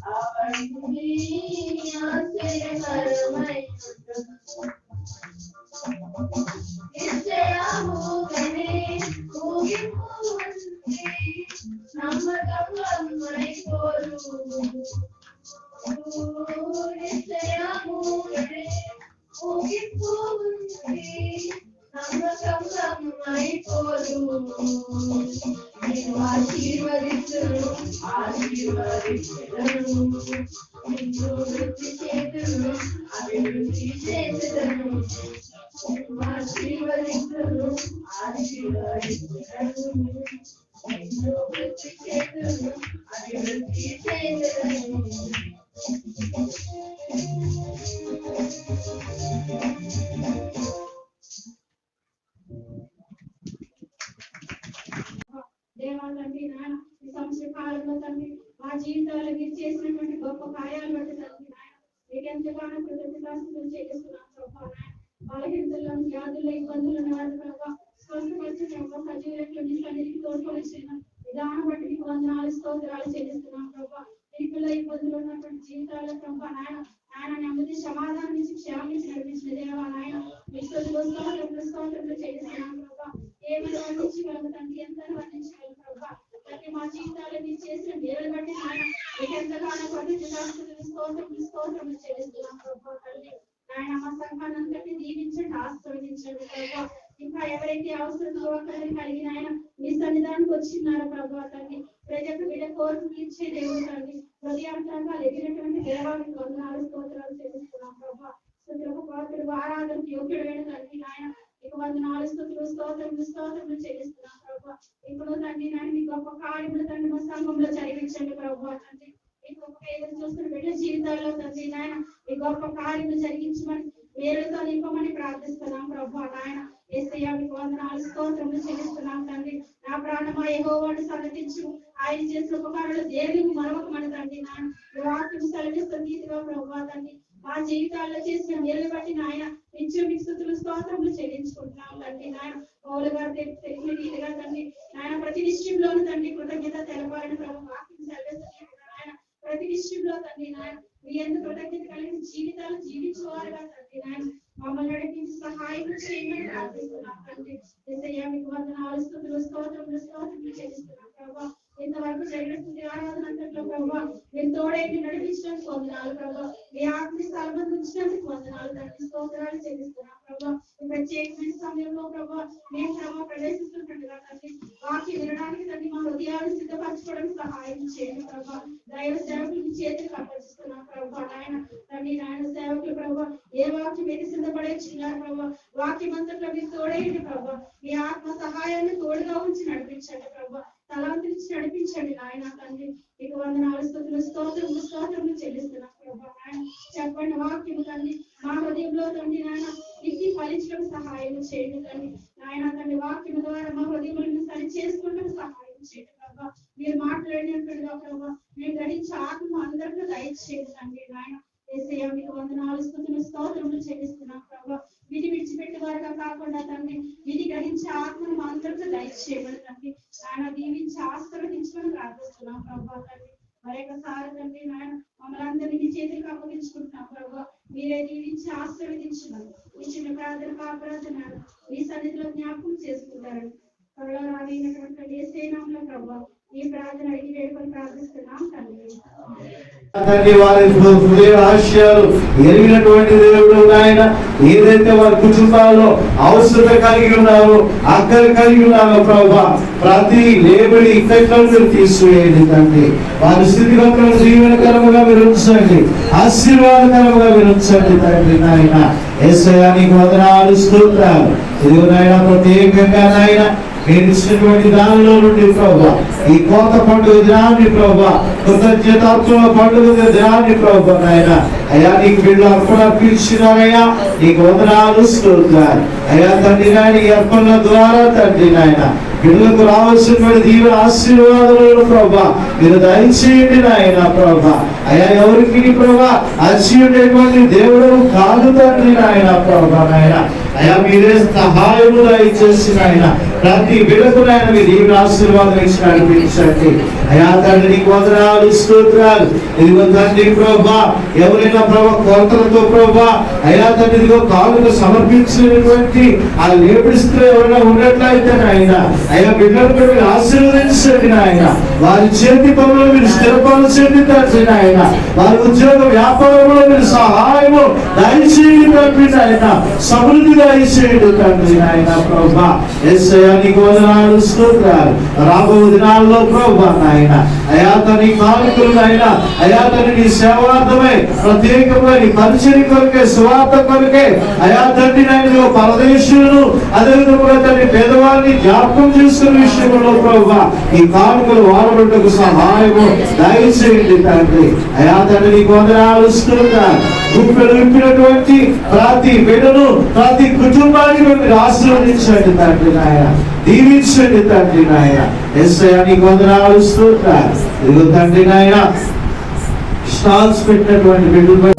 అవన్నీ ఆశ్చర్యకరమై నిశ్చయము విని ఊగిపు ఉంది నమ్మకమైపోరు నిశ్చయము విని ఊగిపు ఉంది నమ్మకమైపోరు నేను ఆశీర్వదిస్తును నిన్ను వృద్ధి చేతును అభివృద్ధి చేతును ఆశీర్వదిస్తును నిన్ను వృద్ధి చేతును అభివృద్ధి చేతును దేవాలంటే నాయన ఈ సంవత్సర కాలంలో తండ్రి మా జీవితాలు మీరు చేసినటువంటి గొప్ప కార్యాలు బట్టి తండ్రి నాయన మీకు ఎంతగానో కృతజ్ఞతాస్తుతులు చెల్లిస్తున్నాం ప్రభా నాయన బలహీనతల్లో వ్యాధుల్లో ఇబ్బందులు ఉన్నారు ప్రభా స్వస్థపరిచిన ప్రభా సజీవులకు నీ సన్నిధికి తోడ్పడిన విధానం బట్టి మీకు వందనాలు స్తోత్రాలు చెల్లిస్తున్నాం ప్రభా నీకులో ఇబ్బందులు ఉన్నటువంటి జీవితాల్లో ప్రభా నాయన ఆయన నెమ్మది సమాధానం నుంచి క్షేమించి నడిపించిన దేవా నాయన మీ స్తోత్రములు చెల్లిస్తున్నాం ప్రభా ఏమైనా వర్ణించగలము తండ్రి ఎంత వర్ణించగలము ప్రభా ప్రతి మా జీవితాల్లో మీరు చేసిన మేలు బట్టి నాయన మీకు ఎంతగానో స్తోత్రములు చెల్లిస్తున్నాం ప్రభా తండ్రి నాయన మా సంఘాన్ని అంతటి దీవించండి ఆశీర్వదించండి ప్రభా ఇంకా ఎవరైతే అవసరంతో కలిగిన ఆయన మీ సన్నిధానికి వచ్చినారో ప్రభా తండ్రి ప్రజలకు వీళ్ళ కోరిక తీర్చే దేవుడు తండ్రి హృదయాంతరంగా ఎగిరినటువంటి దేవానికి వందనాలు స్తోత్రాలు చెల్లిస్తున్నాం ప్రభా స్తుతులకు పాత్రుడు ఆరాధనకు యోగ్యుడైన తండ్రి నాయన మీకు వందనాలు స్తోత్రములు చెల్లిస్తున్నాం ప్రభా ఇప్పుడు తండ్రి నాయన మీ గొప్ప కార్యములు తండ్రి మా సంఘంలో జరిగించండి ప్రభా తండ్రి మీ గొప్ప ఎదురు చూస్తున్న బిడ్డ జీవితాల్లో తండ్రి నాయన మీ గొప్ప కార్యములు జరిగించమని వేరుతో నింపమని ప్రార్థిస్తున్నాం ప్రభా నాయన యేసయ్యా మీకు వందనాలు స్తోత్రములు చెల్లిస్తున్నాం తండ్రి నా ప్రాణమా యెహోవాను సన్నతించు ఆయన చేసిన ఉపకారాలు దేవునికి మరొకమని తండ్రి నాయన వాక్యం సెలవిస్తున్న రీతిగా ప్రభా తండ్రి మా జీవితాల్లో చేసిన మేలు బట్టి నాయన నిత్యం మీకు స్తుతులు స్తోత్రములు చెల్లించుకుంటున్నాం తండ్రి నాయన పౌలు గారు తెలిసిన రీతిగా తండ్రి నాయన ప్రతి విషయంలోనూ తండ్రి కృతజ్ఞత తెలపాలని ప్రభు వాక్యం సెలవిస్తున్న నాయన ప్రతి విషయంలో తండ్రి నాయన మీ ఎందుకు కృతజ్ఞత కలిగిన జీవితాలు జీవించేవారుగా తండ్రి నాయన మమ్మల్ని నడిపించి సహాయం చేయమని ప్రార్థిస్తున్నాం తండ్రి యేసయ్యా మీకు వందనాలు స్తోత్రములు చెల్లిస్తున్నాం ప్రభా ఇంతవరకు జరిగిన స్తుతి ఆరాధన అంతట్లో ప్రభా మీరు తోడేంటి నడిపించడానికి వందనాలు ప్రభా మీ ఆత్మ స్థలం ఉంచినందుకు వందనాలు తండ్రి స్తోత్రాలు చెల్లిస్తున్నాం ప్రభా ఈ ప్రత్యేకమైన సమయంలో ప్రభా మేము ప్రభా ప్రవేశిస్తుండగా తండ్రి వాక్యం వినడానికి తండ్రి మా హృదయాలు సిద్ధపరచుకోవడానికి సహాయం చేయండి ప్రభా దైవ సేవకులకి చేతులు అప్పగిస్తున్నాం ప్రభా నాయన తండ్రి నాయన సేవకులు ప్రభా ఏ వాక్యం అయితే సిద్ధపడేస్తున్నారు ప్రభా వాక్యం అంతట్లో మీరు తోడేయండి ప్రభా మీ ఆత్మ సహాయాన్ని తోడుగా ఉంచి నడిపించండి ప్రభా తలాంతరించి నడిపించండి నాయన తండ్రి మీకు వందనాలు స్తోత్రములు చెల్లిస్తున్నాం ప్రభా నాయన చెప్పండి వాక్యం తండ్రి మా హృదయంలో తండ్రి నాయన ఇది ఫలించడం సహాయం చేయండి తండ్రి నాయన తండ్రి వాక్యం ద్వారా మా హృదయంలో సరి చేసుకోవడం సహాయం చేయండి ప్రభా మీరు మాట్లాడినట్టుగా ప్రభా మేము గ్రహించే ఆత్మ అందరికీ దయచేయండి తండ్రి నాయన యేసయ్యా మీకు వందనాలు స్తోత్రములు చెల్లిస్తున్నాం ప్రభా విధి విడిచిపెట్టే వారుగా కాకుండా తండ్రి విధి గ్రహించే ఆత్మను మా అందరికీ దయచేయమని తండ్రి ఆయన దీవించి ఆశీర్వదించమని ప్రార్థిస్తున్నాం ప్రభా తండ్రి మరొకసారి తండ్రి నాయన మమ్మల్ని అందరినీ మీ చేతులకు అప్పగించుకుంటున్నాం ప్రభా మీరే దీవించి ఆశీర్వదించమని ఈ చిన్న ప్రార్థన మీ సన్నిధిలో జ్ఞాపకం చేసుకుంటారని త్వరలో రాదైనటువంటి యేసయ్య నామములో ప్రభా ఈ ప్రార్థన అడిగి వేడుకొని ప్రార్థిస్తున్నాం తండ్రి వారి హృదయ ఆశయాలు ఎరిగినటువంటి దేవుడు ఆయన ఏదైతే వారి కుటుంబాల్లో అవసరత కలిగి ఉన్నారో అక్కలు కలిగి ఉన్నారో ప్రభా ప్రతి లేబడి ఇక్కట్లు తీసివేయండి తండ్రి వారి స్థితిగతులను జీవనకరముగా మీరు ఉంచండి ఆశీర్వాదకరముగా మీరు ఉంచండి తండ్రి నాయన యేసయ్యా నీకు వందనాలు స్తోత్రాలు ఇదిగో నాయన ప్రత్యేకంగా నాయన మీరు ఇచ్చినటువంటి దానిలో నుండి ప్రభా ఈ కోత పండుగ దినాన్ని ప్రభా కృతజ్ఞతాత్మ పండుగ దినాన్ని ప్రభా నాయన అయ్యా నీకు వీళ్ళు అర్పణ పిలిచినారయ్యా నీకు వందనాలు స్తోత్రాలు అయ్యా తండ్రి నాయన ఈ అర్పణ ద్వారా తండ్రి నాయన వీళ్ళకు రావాల్సిన దీవెన ఆశీర్వాదాలను ప్రభా మీరు దయచేయండి నాయన ప్రభా అయ్యా ఎవరికి ప్రభా అచ్చియుడేటువంటి దేవుడు కాదు తండ్రి నాయన ప్రభా నాయన అయ్యా మీరే సహాయము దయచేసి నాయన ప్రతి బిడ్డకు నాయన మీరు ఈ ఆశీర్వాదం ఇచ్చి నడిపించండి. అయా తండ్రి నీకు వందనాలు, స్తోత్రాలు. ఇదిగో తండ్రి ప్రభా, ఎవరైనా ప్రభా కొరతలతో ప్రభా అయా తండ్రి ఇదిగో కాలుగా సమర్పించినటువంటి ఆ లేపిడిస్తూ ఎవరైనా ఉన్నట్లయితే నాయన అయా బిడ్డలు మీరు ఆశీర్వదించండి నాయన. వారి చేతి పనులు మీరు స్థిరపరచండి తండ్రి నాయన. వారి ఉద్యోగ వ్యాపారంలో మీరు సహాయము దయచేయండి తండ్రి నాయన. సమృద్ధి దయచేయండి తండ్రి నాయన ప్రభా. యేసయ్యా నీకు వందనాలు, స్తోత్రాలు. రాబో దినాల్లో ప్రభా నాయన అయా తని కానుకలు నాయన అయా తని నీ సేవార్థమై ప్రత్యేకంగా నీ పరిచర్య కొరకే సువార్త కొరకే అయా తండ్రి నాయన పరదేశులను అదేవిధంగా తండ్రి పేదవారిని జ్ఞాపకం చేసుకున్న విషయంలో ప్రభా ఈ కానుకలు వాడబడుటకు సహాయము దయచేయండి తండ్రి. అయా తండ్రి నీకు వందనాలు, స్తోత్రాలు. గుప్పెలు విప్పినటువంటి ప్రతి బిడ్డను ప్రతి కుటుంబాన్ని మీరు ఆశీర్వదించండి తండ్రి నాయన. దీవించండి తండ్రి నాయన. యేసయ్యా నీకు వందనాలు, స్తోత్రాలు. ఇదిగో తండ్రి నాయన స్టాల్స్ పెట్టినటువంటి బిడ్డలు